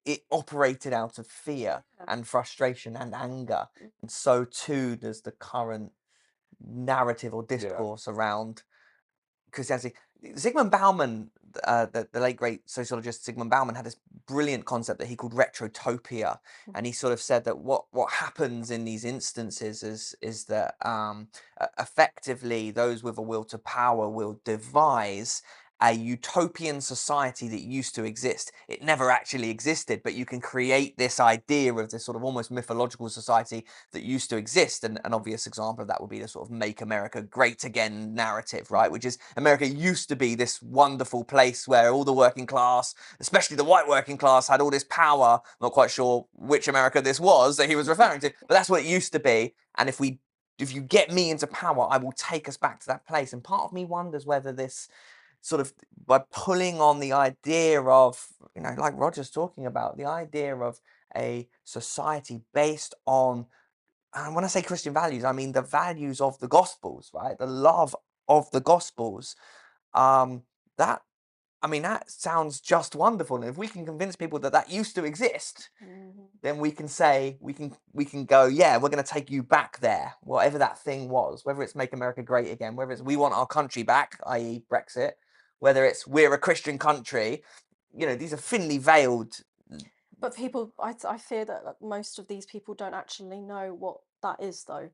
it operated out of fear and frustration and anger, and so too does the current narrative or discourse around Christianity. Sigmund Bauman, the late great sociologist Sigmund Bauman, had this brilliant concept that he called retrotopia, and he sort of said that what happens in these instances is that effectively those with a will to power will devise a utopian society that used to exist. It never actually existed, but you can create this idea of this sort of almost mythological society that used to exist. And an obvious example of that would be the sort of Make America Great Again narrative, right? Which is America used to be this wonderful place where all the working class, especially the white working class, had all this power. Not quite sure which America this was that he was referring to, but that's what it used to be. And if you get me into power, I will take us back to that place. And part of me wonders whether this sort of, by pulling on the idea of, like Roger's talking about, the idea of a society based on, and when I say Christian values, I mean the values of the Gospels, right? The love of the Gospels. That sounds just wonderful. And if we can convince people that used to exist, then we can say, we can go, yeah, we're going to take you back there, whatever that thing was, whether it's Make America Great Again, whether it's we want our country back, i.e. Brexit, whether it's we're a Christian country. These are thinly veiled. But people, I fear that most of these people don't actually know what that is, though.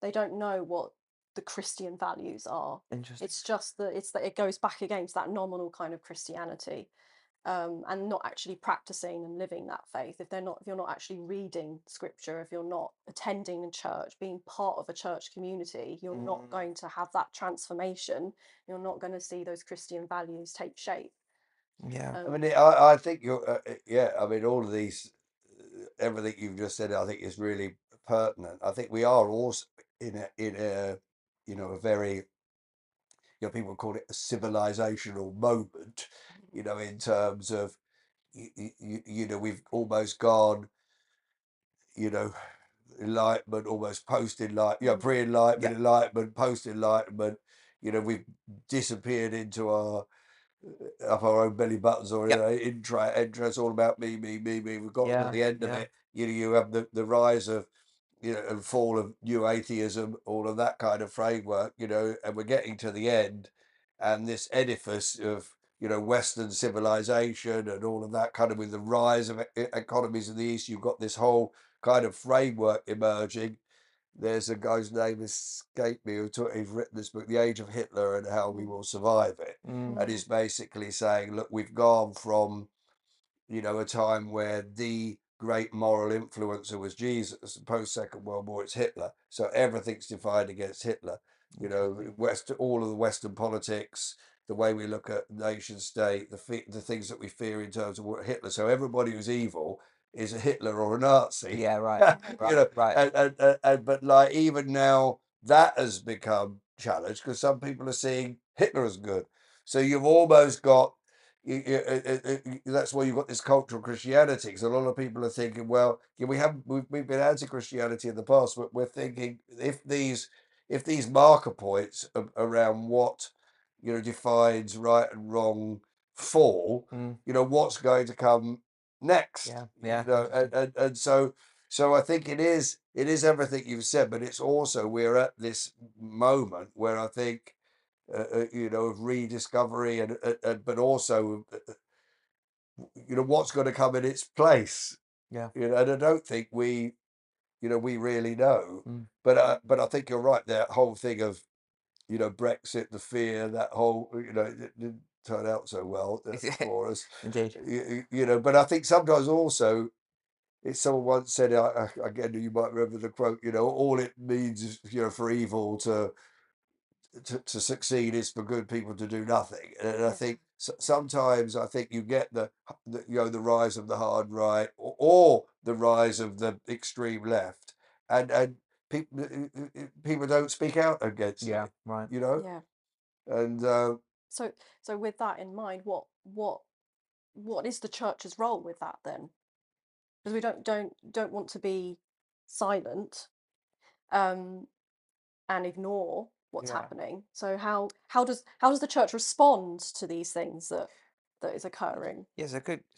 They don't know what the Christian values are. Interesting. It's just that it goes back against that nominal kind of Christianity, and not actually practicing and living that faith. If you're not actually reading scripture, if you're not attending a church, being part of a church community, you're not going to have that transformation. You're not going to see those Christian values take shape. Yeah. I mean, I think you're, I mean, all of these, everything you've just said, I think is really pertinent. I think we are also in a a very, people call it a civilizational moment, in terms of, we've almost gone, enlightenment, almost post-enlightenment, pre-enlightenment, enlightenment, post-enlightenment. We've disappeared into our up our own belly buttons, or interest, all about me, me, me, me. We've got to the end of it. You have the rise of, and fall of new atheism, all of that kind of framework, and we're getting to the end, and this edifice of, Western civilization and all of that kind of, with the rise of economies in the East, you've got this whole kind of framework emerging. There's a guy's name escaped me who's written this book, The Age of Hitler and How We Will Survive It. And he's basically saying, look, we've gone from, a time where the great moral influencer was Jesus. Post Second World War, it's Hitler. So everything's defined against Hitler. All of the Western politics, the way we look at nation state, the things that we fear in terms of what Hitler. So everybody who's evil is a Hitler or a Nazi. Yeah, right. Right. But like, even now that has become challenged because some people are seeing Hitler as good. So you've almost got, that's why you've got this cultural Christianity. Because a lot of people are thinking, well, we've been anti-Christianity in the past, but we're thinking, if these, if these marker points around what, defines right and wrong fall, Mm. what's going to come next, Yeah. and so I think it is everything you've said, but it's also we're at this moment where I think of rediscovery and but also what's going to come in its place, Yeah. and I don't think we really know. Mm. But I think you're right. That whole thing of Brexit, the fear, that whole it didn't turn out so well for us. Indeed. But I think sometimes also, it's someone once said, again, you might remember the quote. All it means is for evil to succeed is for good people to do nothing. And I Yeah. think sometimes I think you get the rise of the hard right, or the rise of the extreme left, and people don't speak out against Yeah. it, Right. Yeah. and So with that in mind, what is the church's role with that then? Because we don't want to be silent and ignore what's Yeah. happening. So how does the church respond to these things that is occurring? Yeah, it's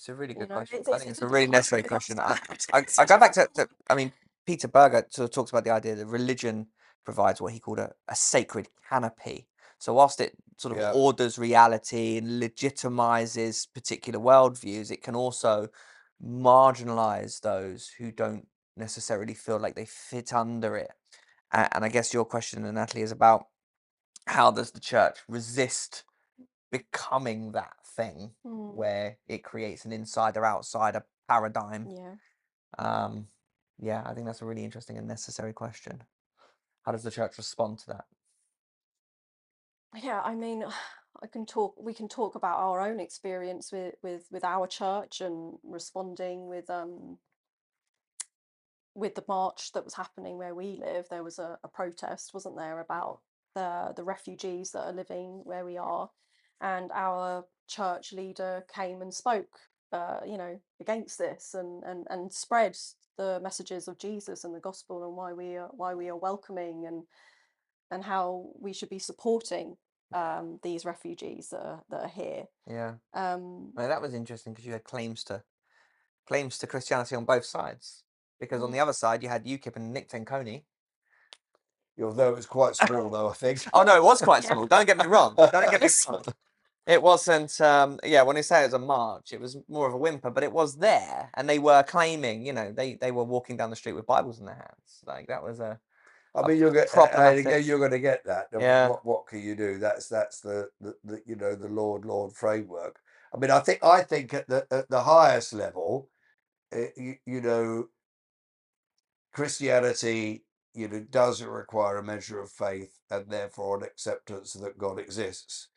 a really You good know, question. it's I it's, think it's it's a a really dilemma. necessary It's question. absolutely I go back to, I mean, Peter Berger sort of talks about the idea that religion provides what he called a sacred canopy. So whilst it sort of yeah, orders reality and legitimizes particular worldviews, it can also marginalize those who don't necessarily feel like they fit under it. And I guess your question, Natalie, is about how does the church resist becoming that thing Mm, where it creates an insider outsider paradigm. yeah. Um, yeah, I think that's a really interesting and necessary question. How does the church respond to that? Yeah, I mean, we can talk about our own experience with our church and responding with the march that was happening where we live. There was a protest, wasn't there, about the refugees that are living where we are, and our church leader came and spoke, against this and spread the messages of Jesus and the gospel, and why we are welcoming, and how we should be supporting these refugees that are here. Yeah, Um, well, that was interesting because you had claims to Christianity on both sides. Because on mm, the other side, you had UKIP and Nick Tenconi. although it was quite small though, I think. Oh no, it was quite yeah. small. Don't get me wrong. Don't get me wrong. It wasn't. Yeah, when you say it was a march, it was more of a whimper, but it was there, and they were claiming. They were walking down the street with Bibles in their hands. Like that was I a mean, and problematic. again, you're going to get that. I mean, Yeah. what can you do? That's the Lord framework. I mean, I think at the highest level, you know, Christianity, does require a measure of faith and therefore an acceptance that God exists,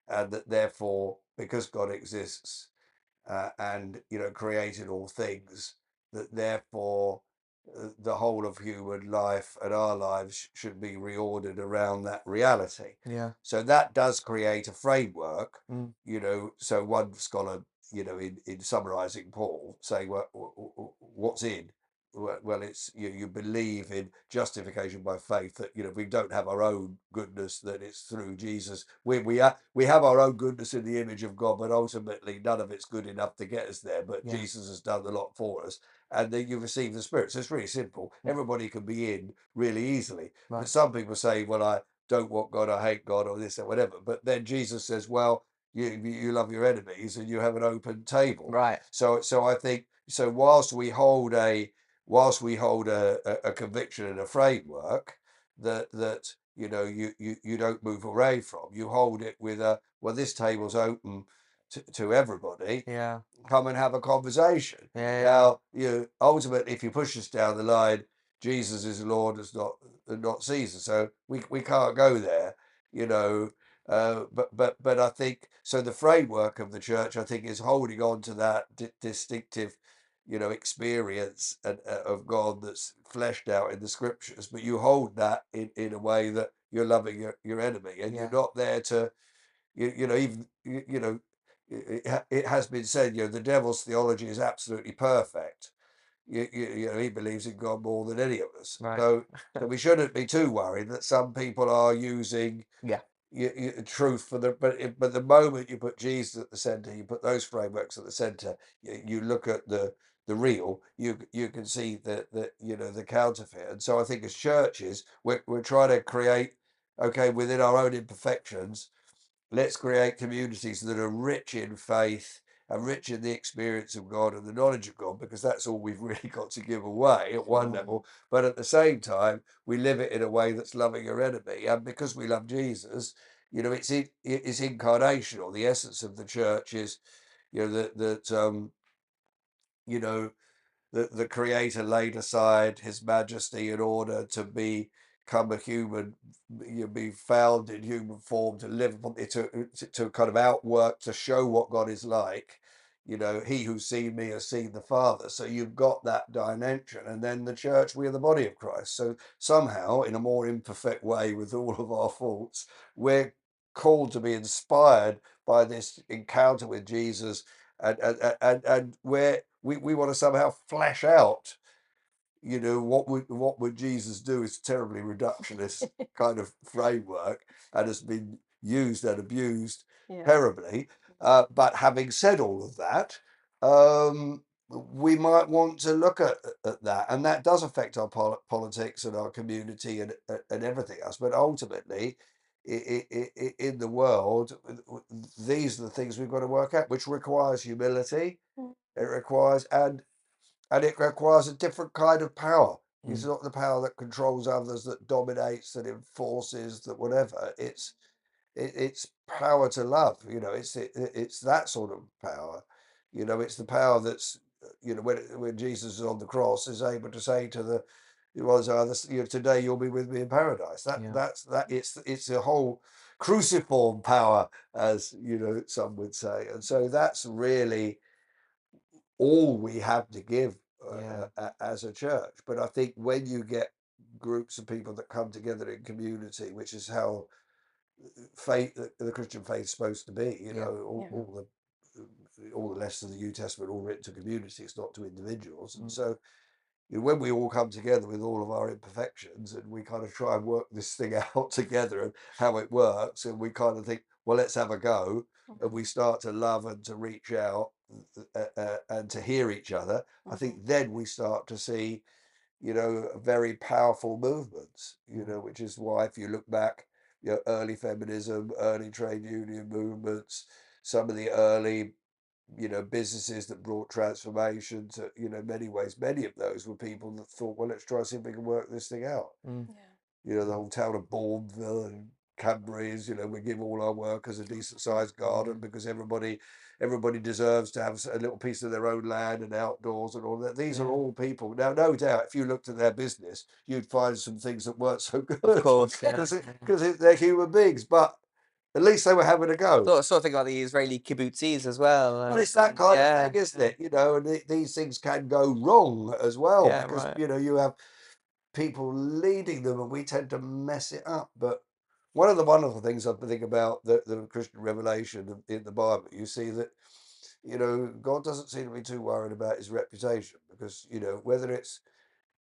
and that therefore, because God exists, and created all things, that therefore the whole of human life and our lives should be reordered around that reality. Yeah. So that does create a framework. Mm. So one scholar, in summarizing Paul, saying, well, what's in? Well, it's you believe in justification by faith, that we don't have our own goodness, that it's through Jesus. We have our own goodness in the image of God, but ultimately none of it's good enough to get us there. But Yeah. Jesus has done a lot for us, and then you receive the Spirit. So it's really simple. Yeah. Everybody can be in really easily. Right. But some people say, well, I don't want God, I hate God, or this or whatever. But then Jesus says, well, you love your enemies and you have an open table. Right. So I think, so whilst we hold a conviction and a framework that you don't move away from, you hold it with well, this table's open to everybody, Yeah. come and have a conversation. Yeah. Now, ultimately, if you push us down the line, Jesus is Lord, it's not Caesar. So we can't go there, you know. But I think so. The framework of the church, I think, is holding on to that distinctive, experience of God that's fleshed out in the scriptures. But you hold that in a way that you're loving your enemy, and Yeah. you're not there to, even it has been said, the devil's theology is absolutely perfect, he believes in God more than any of us. Right. So we shouldn't be too worried that some people are using Yeah. truth for but the moment you put Jesus at the center, you put those frameworks at the center, you look at the real, you can see the counterfeit. And so I think as churches, we're trying to create, okay, within our own imperfections, let's create communities that are rich in faith and rich in the experience of God and the knowledge of God, because that's all we've really got to give away at one level. But at the same time, we live it in a way that's loving your enemy. And because we love Jesus, it's incarnational. The essence of the church is, you know, the creator laid aside his majesty in order to become a human, be found in human form, to live upon it, to kind of outwork, to show what God is like. He who's seen me has seen the Father. So you've got that dimension. And then the church, we are the body of Christ. So somehow, in a more imperfect way, with all of our faults, we're called to be inspired by this encounter with Jesus, and where we want to somehow flesh out, what would Jesus do, is a terribly reductionist kind of framework, and has been used and abused Yeah. terribly. But having said all of that, we might want to look at that, and that does affect our politics and our community and everything else. But ultimately, in the world, these are the things we've got to work out, which requires humility. Mm. It requires and it requires a different kind of power. It's Mm. not the power that controls others, that dominates, that enforces, that whatever. It's power to love. It's that sort of power. It's the power that's, when Jesus is on the cross, is able to say to the ones, today you'll be with me in paradise. Yeah. It's a whole cruciform power, as some would say. And so that's really all we have to give Yeah. as a church. But I think when you get groups of people that come together in community, which is how faith, the Christian faith, is supposed to be, Yeah. all the letters of the New Testament, all written to communities, not to individuals. And Mm. so when we all come together with all of our imperfections, and we kind of try and work this thing out together and how it works, and we kind of think, well, let's have a go, and we start to love and to reach out, and to hear each other, I think then we start to see, very powerful movements, which is why, if you look back, early feminism, early trade union movements, some of the early, businesses that brought transformation to, many ways, many of those were people that thought, well, let's try and see if we can work this thing out. Mm. Yeah. The whole town of Bourneville and Cadbury's, we give all our workers a decent sized garden, because everybody deserves to have a little piece of their own land and outdoors and all that. These are Yeah. all people. Now, no doubt, if you looked at their business, you'd find some things that weren't so good. Of course. Yeah. Because they're human beings, but at least they were having a go. Sort of think about the Israeli kibbutzis as well. Well, it's that kind Yeah. of thing, isn't it? And these things can go wrong as well, Yeah, because right. you have people leading them, and we tend to mess it up. But one of the wonderful things I think about the Christian revelation in the Bible, you see that, God doesn't seem to be too worried about his reputation, because, whether it's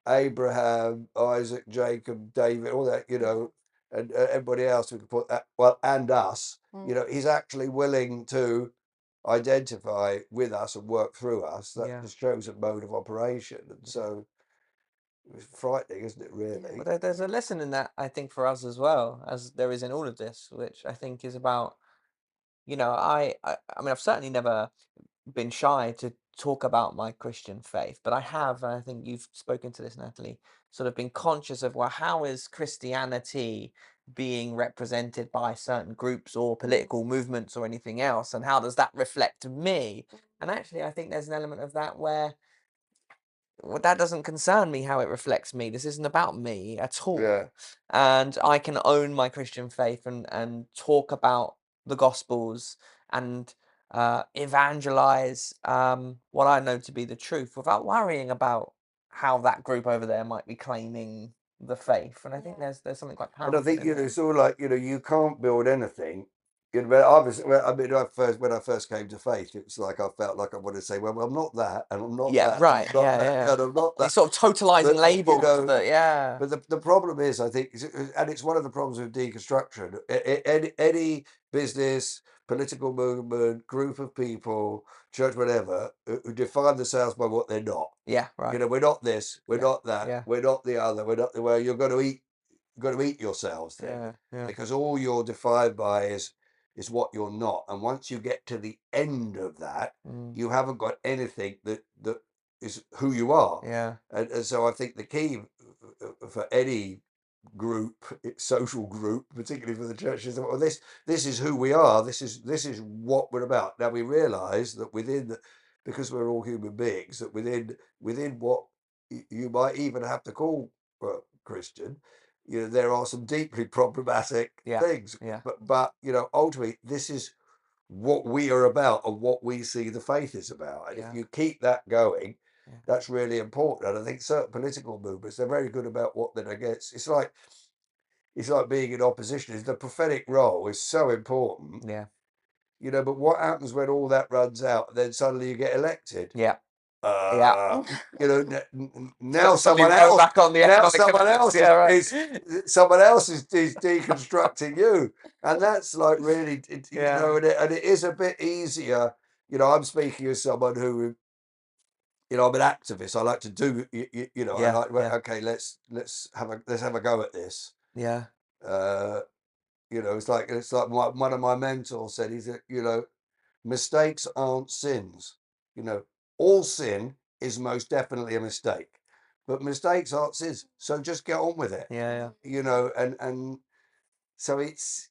Abraham, Isaac, Jacob, David, all that, and everybody else, we could put that, well, and us, he's actually willing to identify with us and work through us. That Yeah. just shows a mode of operation. And so it's frightening, isn't it, really? But there's a lesson in that, I think, for us as well, as there is in all of this, which I think is about, I mean, I've certainly never been shy to talk about my Christian faith, but I have, and I think you've spoken to this, Natalie, sort of been conscious of, well, how is Christianity being represented by certain groups or political movements or anything else, and how does that reflect me? And actually, I think there's an element of that where, well, that doesn't concern me how it reflects me. This isn't about me at all. Yeah. And I can own my Christian faith and talk about the Gospels and evangelize what I know to be the truth without worrying about how that group over there might be claiming the faith. And I think there's something quite And I powerful think, in that. it's all like, you can't build anything You know, when I first came to faith, it was like I felt like I wanted to say, well, I'm not that, and I'm not Yeah, that, and right. I'm not Yeah, that, yeah. and I'm not These that. sort of totalizing But you labels know, that, yeah. but the problem is, I think, and it's one of the problems with deconstruction. Any business, political movement, group of people, church, whatever, who define themselves by what they're not. Yeah, You right. know, we're not this, we're Yeah, not that, yeah, we're not the other, we're not. Well, you've got to eat yourselves then, yeah, yeah. because all you're defined by is what you're not. And once you get to the end of that, Mm, you haven't got anything that is who you are. yeah, And so I think the key for any group, social group, particularly for the church, is well, this is who we are. This is what we're about. Now we realise that because we're all human beings, that within what you might even have to call Christian, you know, there are some deeply problematic yeah, things. yeah, But you know, ultimately, this is what we are about and what we see the faith is about. And if yeah, you keep that going, yeah. that's really important. And I think certain political movements, they're very good about what they're against. It's like being in opposition. Is the prophetic role is so important, Yeah, you know. But what happens when all that runs out, and then suddenly you get elected? yeah, yeah. Uh, you know, now Suddenly someone row else, back on the now economic someone commitments. else Yeah, right. is deconstructing you, and that's like really, you Yeah, know, and it is a bit easier. You know, I'm speaking as someone who, you know, I'm an activist. I like to do, you know, I yeah, like, well, yeah, okay, let's have a go at this. yeah, Uh, you know, it's like one of my mentors said. He said, you know, mistakes aren't sins. You know, all sin is most definitely a mistake, but mistakes aren't sins. So just get on with it. yeah, You know, and so it's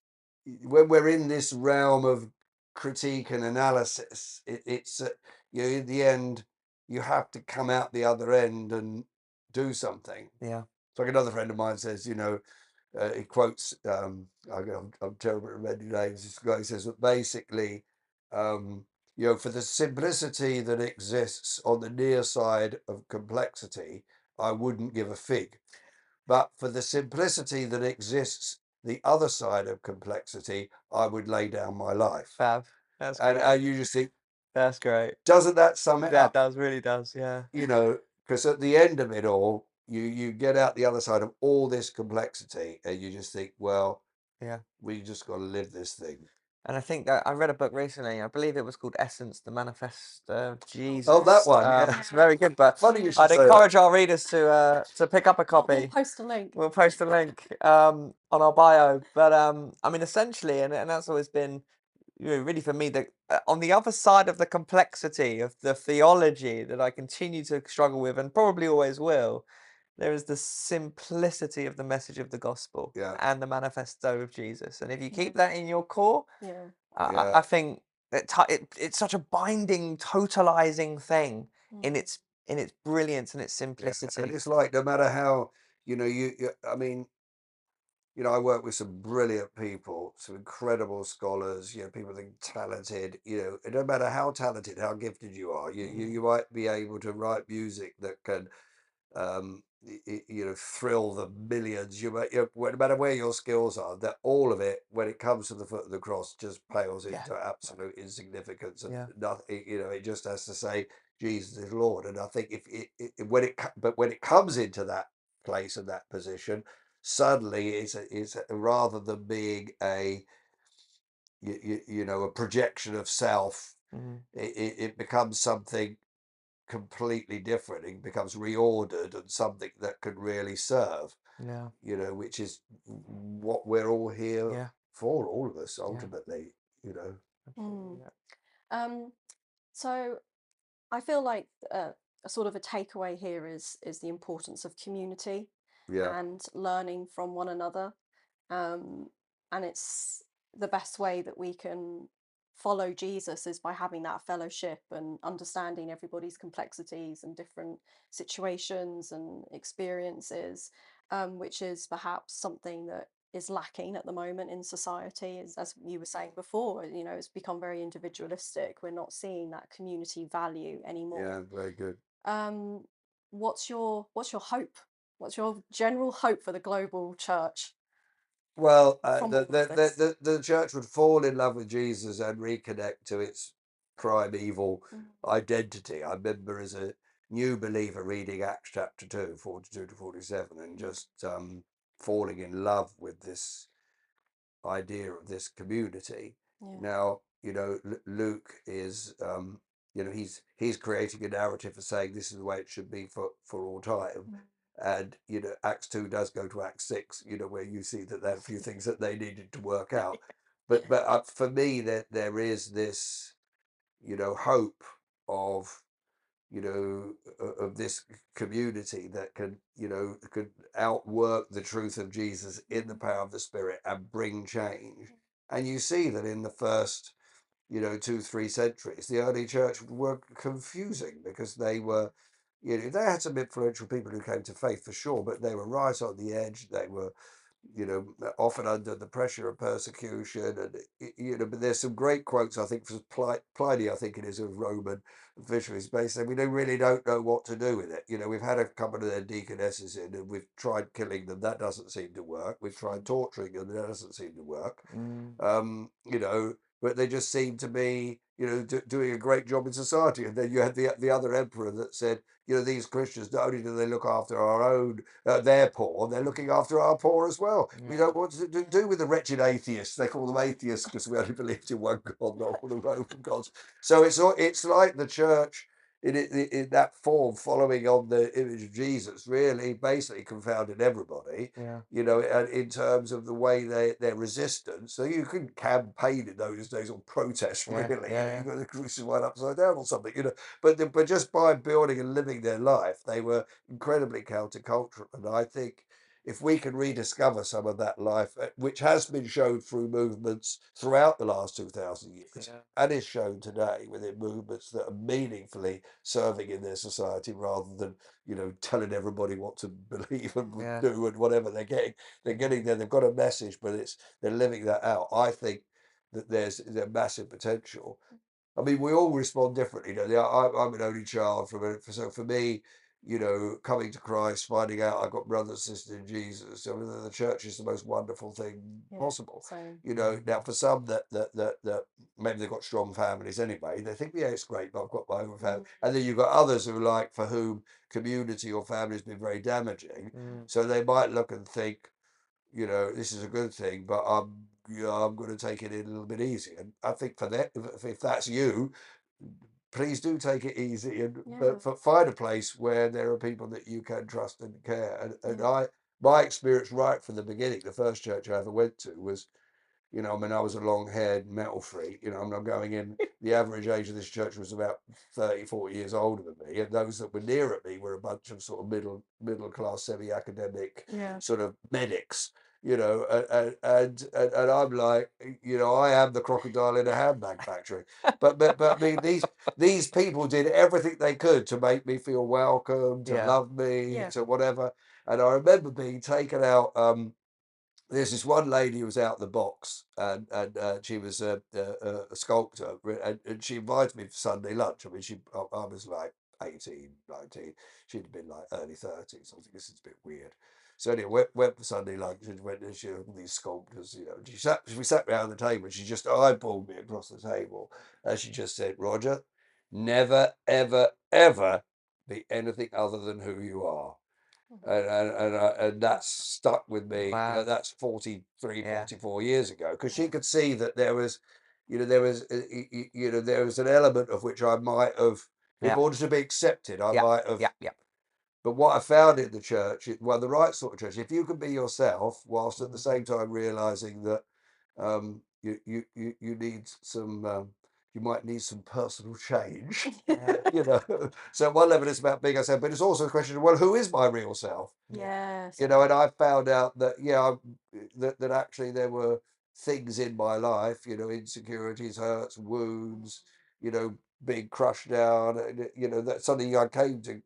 when we're in this realm of critique and analysis, it's you know, in the end, you have to come out the other end and do something. yeah, It's like another friend of mine says, you know, he quotes, I'm terrible at remembering names. This guy says that basically, you know, for the simplicity that exists on the near side of complexity, I wouldn't give a fig. But for the simplicity that exists the other side of complexity, I would lay down my life. fab. That's And great. you just think, That's great. doesn't that sum it That up? does, really does. Yeah, You know, because at the end of it all, you get out the other side of all this complexity, and you just think, well, yeah. we just got to live this thing. And I think I read a book recently. I believe it was called Essence, the Manifesto of Oh, that Jesus. one, yeah. It's very good, but Funny you should I'd say that. encourage our readers to pick up a We'll copy. post a link. We'll post a link on our bio. But I mean, essentially, and that's always been, you know, really for me, that on the other side of the complexity of the theology that I continue to struggle with and probably always will, there is the simplicity of the message of the gospel Yeah, and the manifesto of Jesus. And if you Yeah. keep that in your core, Yeah. I yeah, think that it's such a binding, totalizing thing in Mm. its brilliance and its yeah. And simplicity. it's like no matter how, you know, I mean, you know, I work with some brilliant people, some incredible scholars, you know, people that are talented, you know, it no matter how talented, how gifted you are, you might be able to write music that can, you know, thrill the millions. No matter where your skills are, that all of it, when it comes to the foot of the cross, just pales Yeah, into absolute insignificance, and yeah, nothing. You know, it just has to say Jesus is Lord. And I think if but when it comes into that place and that position, suddenly rather than being you know, a projection of self, mm, it becomes something completely different. It becomes reordered and something that could really serve, yeah, you know, which is what we're all here yeah, for, all of us, yeah, ultimately, you know. absolutely, Mm. So I feel like a sort of a takeaway here is the importance of community Yeah, and learning from one another. Um, and it's the best way that we can follow Jesus is by having that fellowship and understanding everybody's complexities and different situations and experiences, which is perhaps something that is lacking at the moment in society. As you were saying before, you know, it's become very individualistic. We're not seeing that community value anymore. yeah, very good. Um, what's your hope? What's your general hope for the global church? Well, from all of this? the church would fall in love with Jesus and reconnect to its primeval identity. I remember as a new believer reading Acts chapter 2, 42 to 47, and just falling in love with this idea of this community. Yeah. Now, Luke is, he's creating a narrative for saying this is the way it should be for all time. And, Acts 2 does go to Acts 6, where you see that there are a few things that they needed to work out. But for me, there is this, hope of, of this community that could outwork the truth of Jesus in the power of the Spirit and bring change. And you see that in the first, 2, 3 centuries, the early church were confusing because they were, they had some influential people who came to faith for sure, but they were right on the edge. They were, often under the pressure of persecution, and but there's some great quotes. I think from Pliny, I think it is, of Roman fishermen, basically, we really don't know what to do with it. We've had a couple of their deaconesses in, and we've tried killing them. That doesn't seem to work. We've tried torturing them. That doesn't seem to work. But they just seem to be, doing a great job in society. And then you had the other emperor that said, these Christians, not only do they look after our own, their poor, they're looking after our poor as well. We don't want to do with the wretched atheists. They call them atheists because we only believed in one God, not all the Roman gods. So it's like the church in that form, following on the image of Jesus, really basically confounded everybody. And in terms of the way their resistance. So you couldn't campaign in those days or protest, really. You got the crucified upside down or something, But just by building and living their life, they were incredibly countercultural. And I think if we can rediscover some of that life, which has been shown through movements throughout the last 2,000 years, and is shown today within movements that are meaningfully serving in their society rather than, telling everybody what to believe and do and whatever they're getting there. They've got a message, but they're living that out. I think that there's massive potential. I mean, we all respond differently. I'm an only child so for me, coming to Christ, finding out I've got brothers and sisters in Jesus. I mean, the church is the most wonderful thing possible. Same. Now for some that maybe they've got strong families anyway, they think, yeah, it's great, but I've got my own family. And then you've got others who for whom community or family has been very damaging. So they might look and think, this is a good thing, but I'm going to take it in a little bit easy. And I think for that, if that's you, please do take it easy and find a place where there are people that you can trust and care. And my experience right from the beginning, the first church I ever went to was, I mean, I was a long-haired metal freak, I'm not going in. The average age of this church was about 30, 40 years older than me. And those that were near at me were a bunch of sort of middle class, semi-academic sort of medics, and I'm like, I am the crocodile in a handbag factory. But I mean, these people did everything they could to make me feel welcome, to love me, to whatever. And I remember being taken out, there's this one lady who was out the box, and she was a sculptor, and she invited me for Sunday lunch. I mean, I was like 18, 19. She'd have been like early 30s. I was like, this is a bit weird. So anyway, went for Sunday lunch and went to see all these sculptors, and we sat around the table, and she just eyeballed me across the table, and she just said, Roger, never, ever, ever be anything other than who you are. And that's stuck with me. Wow. That's 43, 44 years ago, because she could see that there was, there was, there was an element of which I might have, in order to be accepted, I might have. But what I found in the church, the right sort of church, if you can be yourself, whilst at the same time realizing that you need some. You might need some personal change, So at one level, it's about being yourself, but it's also a question of, well, who is my real self? Yes. And I found out that, that actually there were things in my life, insecurities, hurts, wounds, being crushed down, that suddenly I came to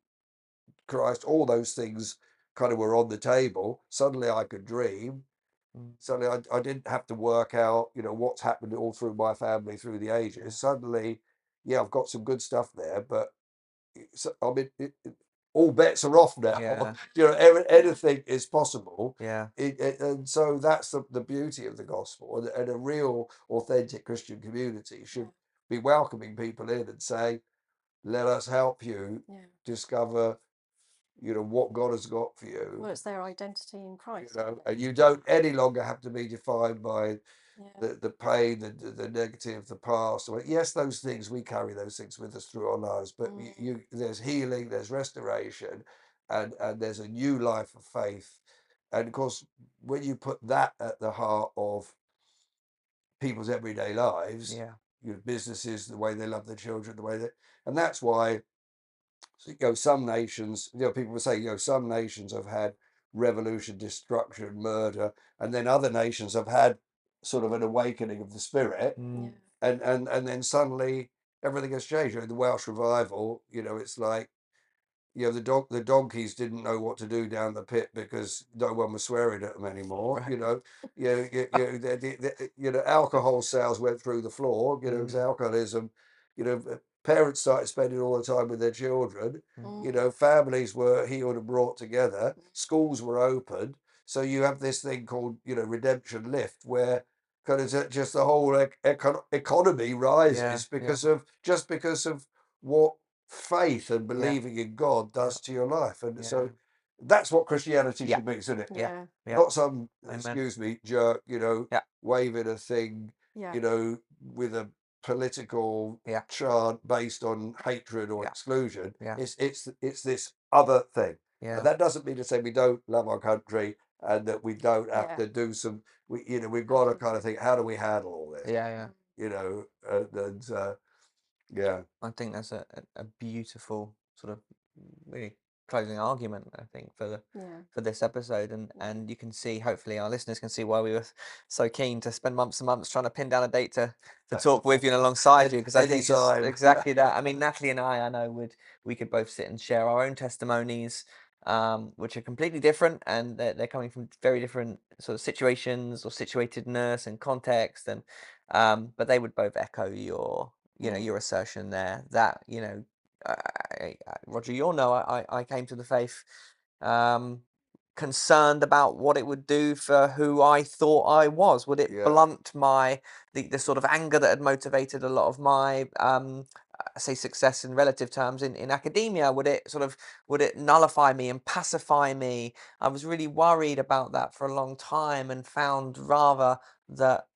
Christ, all those things kind of were on the table. Suddenly I could dream. Suddenly I didn't have to work out, what's happened all through my family through the ages. Suddenly, I've got some good stuff there, but I mean, all bets are off now. Yeah. You know, anything is possible. Yeah. And so that's the beauty of the gospel, and a real authentic Christian community should be welcoming people in and saying, let us help you discover, you know, what God has got for you. Well, it's their identity in You Christ. know, and you don't any longer have to be defined by Yeah. the pain, the negative, the past. Well, yes, those things, we carry those things with us through our lives, but there's healing, there's restoration, and there's a new life of faith. And of course, when you put that at the heart of people's everyday lives, Yeah. you know, businesses, the way they love their children, the way that, and that's why, you know, some nations, you know, people will say, you know, some nations have had revolution, destruction, murder, and then other nations have had sort of an awakening of the spirit, Mm. and then suddenly everything has changed. You know, the Welsh revival, you know, it's like, you know, the donkeys didn't know what to do down the pit because no one was swearing at them anymore. Right. You know, you know, alcohol sales went through the floor. You know, because alcoholism, you know, parents started spending all the time with their children. You know, families were healed and brought together. Schools were opened. So you have this thing called, you know, redemption lift, where kind of just the whole economy rises because of what faith and believing in God does to your life. And so that's what Christianity should be, isn't it? Yeah. Not some, Amen. excuse me, jerk, you know, waving a thing, Yeah. you know, with a political chant based on hatred or exclusion. It's this other thing. And that doesn't mean to say we don't love our country and that we don't have to do some, you know, we've got to kind of think, how do we handle all this? Yeah. You know, yeah. I think that's a beautiful sort of really closing argument, I think, for this episode, and you can see, hopefully our listeners can see why we were so keen to spend months and months trying to pin down a date to talk with you and alongside you, because I think it's Anytime. exactly that. I mean, Natalie and I know we could both sit and share our own testimonies, which are completely different, and they're coming from very different sort of situations or situatedness and context, and but they would both echo your your assertion there that, you know, Roger, you'll know I came to the faith concerned about what it would do for who I thought I was. Would it blunt the sort of anger that had motivated a lot of my say success in relative terms in academia? Would it nullify me and pacify me? I was really worried about that for a long time, and found rather that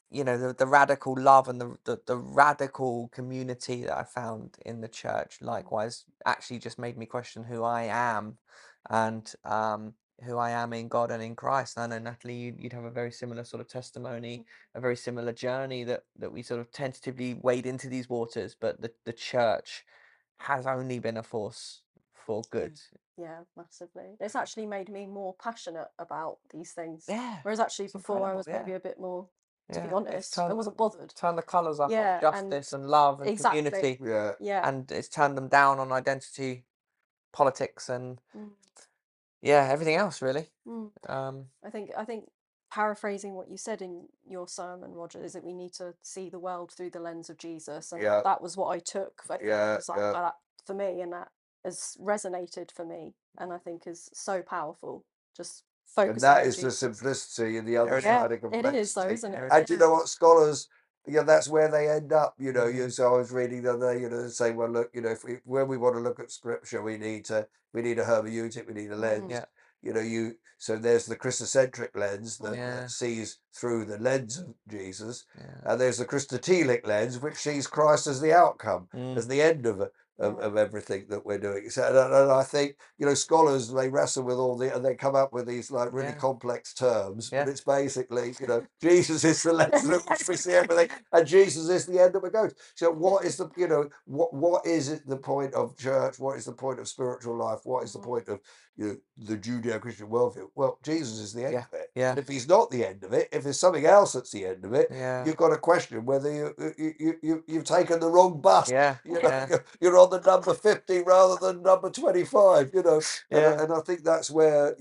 you know, the radical love and the radical community that I found in the church likewise actually just made me question who I am, and who I am in God and in Christ. And I know, Natalie, you'd have a very similar sort of testimony, a very similar journey that we sort of tentatively wade into these waters, but the church has only been a force for good. Yeah, massively. It's actually made me more passionate about these things. Yeah, Whereas actually it's before I incredible, was maybe a bit more, to be it's honest, I wasn't bothered. turned the colours up on Yeah, and justice and love and exactly. community, Yeah. and it's turned them down on identity politics and everything else really. I think paraphrasing what you said in your sermon, Roger, is that we need to see the world through the lens of Jesus, and that was what I took. It was like that for me, and that has resonated for me, and I think is so powerful. Just And focusing that on is the Jesus. simplicity and the other There side of It is though, complexity. isn't it? And you know what, scholars, you know, that's where they end up. You know, so I was reading the other day, you know, saying, well, look, you know, when we want to look at scripture, we need a hermeneutic, we need a lens. You know, so there's the Christocentric lens that sees through the lens of Jesus, and there's the Christotelic lens, which sees Christ as the outcome, as the end of everything that we're doing. So, and I think, you know, scholars, they wrestle with and they come up with these like really complex terms, but it's basically, you know, Jesus is the lens through which we see everything, and Jesus is the end that we go to. So what is the, you know, what is it the point of church? What is the point of spiritual life? What is the point of, you know, the Judeo-Christian worldview? Well, Jesus is the end of it. And if he's not the end of it, if there's something else that's the end of it, you've got to question whether you've taken the wrong bus. You know, you're on the number 50 rather than number 25. You know, and I think that's where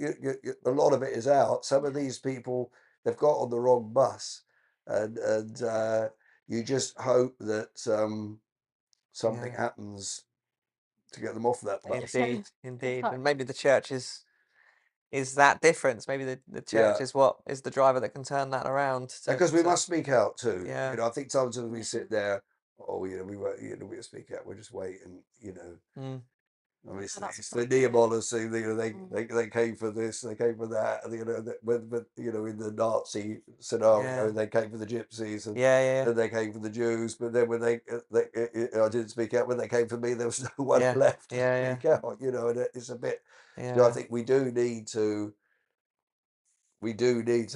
a lot of it is out. Some of these people, they've got on the wrong bus, and you just hope that something happens to get them off that bus. Indeed, indeed. Exactly. And maybe the church is that difference. Maybe the church Yeah, is what is the driver that can turn that around because we to must speak out too. yeah. You know, I think sometimes we sit there, oh, you know, we won't, you know, we speak out. We'll just wait, and you know, Mm, I mean, And that's it's the exactly it. Neapolitans thing. You know, Mm. they came for this, they came for that. And, you know, when you know, in the Nazi scenario, yeah. they came for the gypsies, and Yeah, yeah, then they came for the Jews. But then when I didn't speak out. When they came for me, there was no one yeah. left to Yeah, yeah, speak out. You know, and it's a bit. You know, I yeah, think we do need to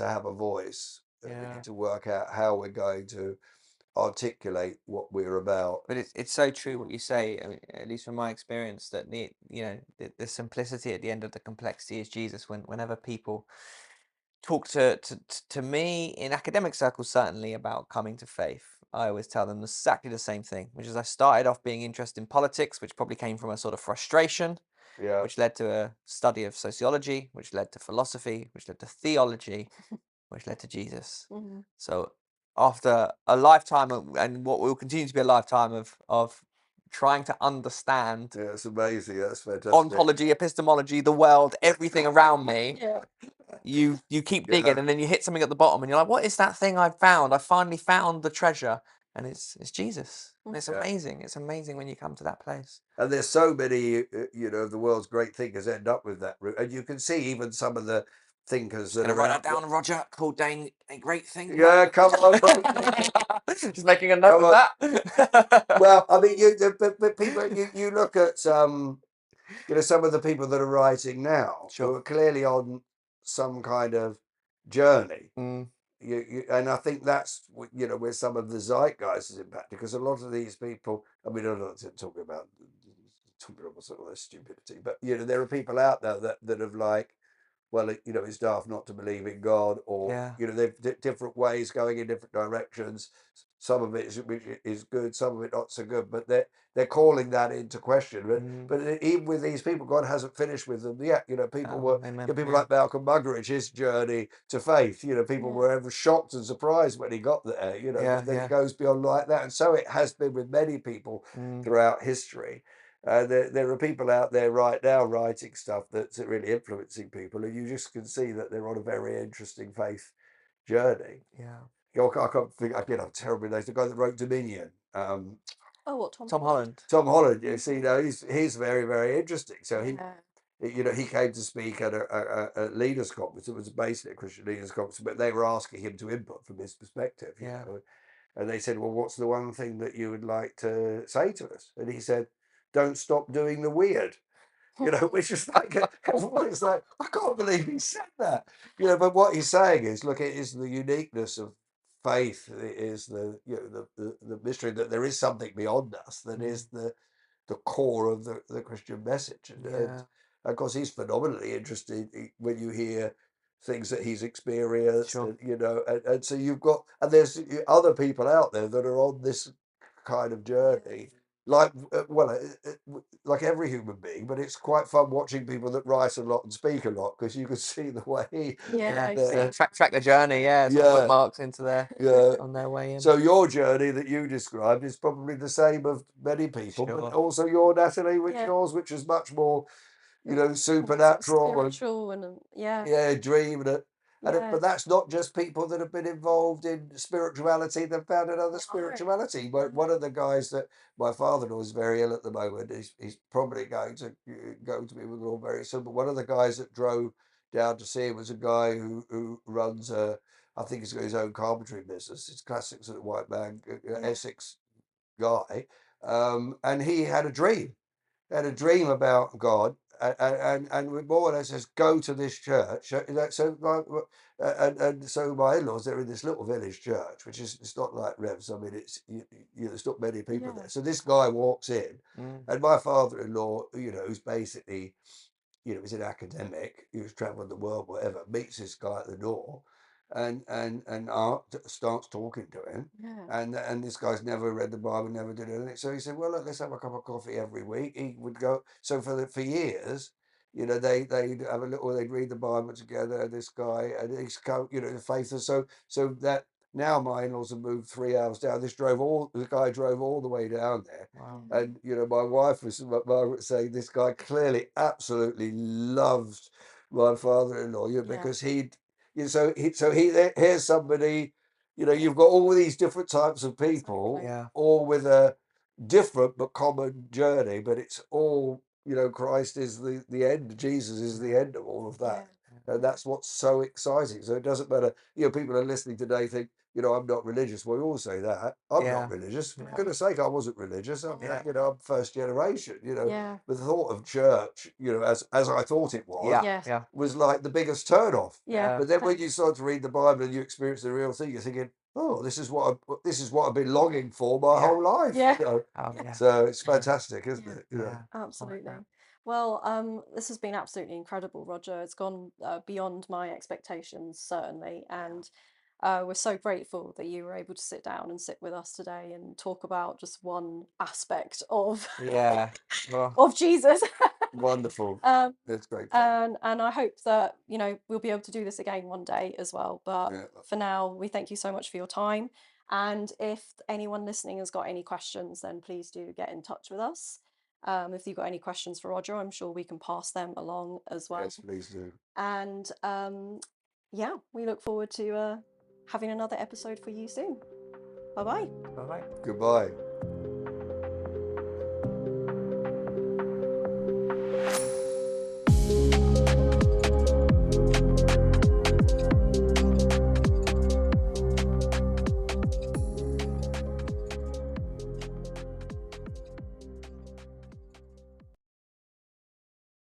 have a voice. We yeah. need to work out how we're going to articulate what we're about. But it's so true what you say. I mean, at least from my experience, that the simplicity at the end of the complexity is Jesus. Whenever people talk to me in academic circles, certainly about coming to faith, I always tell them exactly the same thing, which is I started off being interested in politics, which probably came from a sort of frustration, Yeah, which led to a study of sociology, which led to philosophy, which led to theology, which led to Jesus. Mhm. So after a lifetime and what will continue to be a lifetime of trying to understand yeah, it's amazing. That's fantastic. ontology, epistemology, the world, everything around me, Yeah. you keep Yeah, digging and then you hit something at the bottom and you're like, what is that thing I found? I finally found the treasure, and it's Jesus. And it's yeah. amazing. It's amazing when you come to that place. And there's so many, you know, of the world's great thinkers end up with that route. And you can see even some of the thinkers Just that gonna are write out that down, Roger. Called Dane a great thinker. Yeah, come on, bro. Just making a note Come of on. that. Well, I mean, but people, you look at you know, some of the people that are writing now who Sure. are clearly on some kind of journey. Mm, And I think that's you know, where some of the zeitgeist is impacted, because a lot of these people, I mean, I'm not talking about sort of their stupidity, but you know, there are people out there that have like, well, you know, it's daft not to believe in God, or yeah. you know, they've different ways going in different directions. Some of it is good, some of it not so good, but they're calling that into question. Mm, But even with these people, God hasn't finished with them yet. You know, amen. people Yeah. like Malcolm Muggeridge, his journey to faith. You know, people Yeah. were ever shocked and surprised when he got there. You know, Yeah. but then Yeah. it goes beyond like that, and so it has been with many people Mm, throughout history. There are people out there right now writing stuff that's really influencing people, and you just can see that they're on a very interesting faith journey. yeah. I can't think again. I'm terrible with names. The guy that wrote Dominion, Oh, what, Tom Tom Holland? Holland. Tom Holland. You see, you know, he's very very interesting. So Yeah. you know, he came to speak at a leaders conference. It was basically a Christian leaders conference, but they were asking him to input from his perspective. You Yeah. know, and they said, "Well, what's the one thing that you would like to say to us?" And he said, "Don't stop doing the weird." You know, which is like, everybody's like, I can't believe he said that. You know, but what he's saying is, look, it is the uniqueness of faith. It is the, you know, the mystery that there is something beyond us that Mm, is the core of the Christian message. And yeah. of course, he's phenomenally interested when you hear things that he's experienced, Sure. and you know, and so you've got, and there's other people out there that are on this kind of journey, like like every human being. But it's quite fun watching people that write a lot and speak a lot, because you can see the way Yeah, Yeah. that, Track the journey. Yeah. Sort of yeah, bookmarks into their yeah. on their way in. So your journey that you described is probably the same of many people, but Sure. also your, Natalie, yeah. which is much more, you know, More sort of supernatural and spiritual and yeah, yeah, dream yeah. but that's not just people that have been involved in spirituality. They've found another No. spirituality. No. One of the guys that my father-in-law is very ill at the moment. He's probably going to go to be with the Lord very soon. But one of the guys that drove down to see him was a guy who runs I think he's got his own carpentry business. It's classic sort of white man, Yeah. Essex guy, and he had a dream about God, and we more or less says, go to this church. And so my in-laws, they're in this little village church, which is, it's not like Revs. I mean, there's not many people Yeah. there. So this guy walks in, Mm, and my father-in-law, you know, who's basically, you know, he's an academic, he was traveling the world, whatever, meets this guy at the door, and Art starts talking to him. Yeah. And this guy's never read the Bible, never did anything. So he said, "Well, look, let's have a cup of coffee every week." He would go. So for years, you know, they'd have a little. They'd read the Bible together. This guy and he's you know, the faith. So that Now my in-laws have moved 3 hours down. The guy drove all the way down there. Wow. And my wife was Margaret saying this guy clearly absolutely loved my father-in-law, because here's somebody, you've got all these different types of people, Exactly. all with a different but common journey, but it's all, Christ is the end, Jesus is the end of all of that. And that's what's so exciting. So it doesn't matter, people are listening today think, I'm not religious. Well, we all say that. I'm not religious. For goodness sake, I wasn't religious. I'm, I'm first generation, Yeah. But the thought of church, as I thought it was, Yes. was like the biggest turn off. Yeah. But then when you start to read the Bible and you experience the real thing, you're thinking, oh, this is what I've been longing for my whole life. Yeah. So it's fantastic, isn't it? Absolutely. Well, this has been absolutely incredible, Roger. It's gone beyond my expectations, certainly. And we're so grateful that you were able to sit down and sit with us today and talk about just one aspect of of Jesus. Wonderful. Um, It's great fun. and I hope that, we'll be able to do this again one day as well. But Yeah. for now, we thank you so much for your time. And if anyone listening has got any questions, then please do get in touch with us. If you've got any questions for Roger, I'm sure we can pass them along as well. Yes, please do. And yeah, we look forward to having another episode for you soon. Bye-bye. Bye-bye. Goodbye.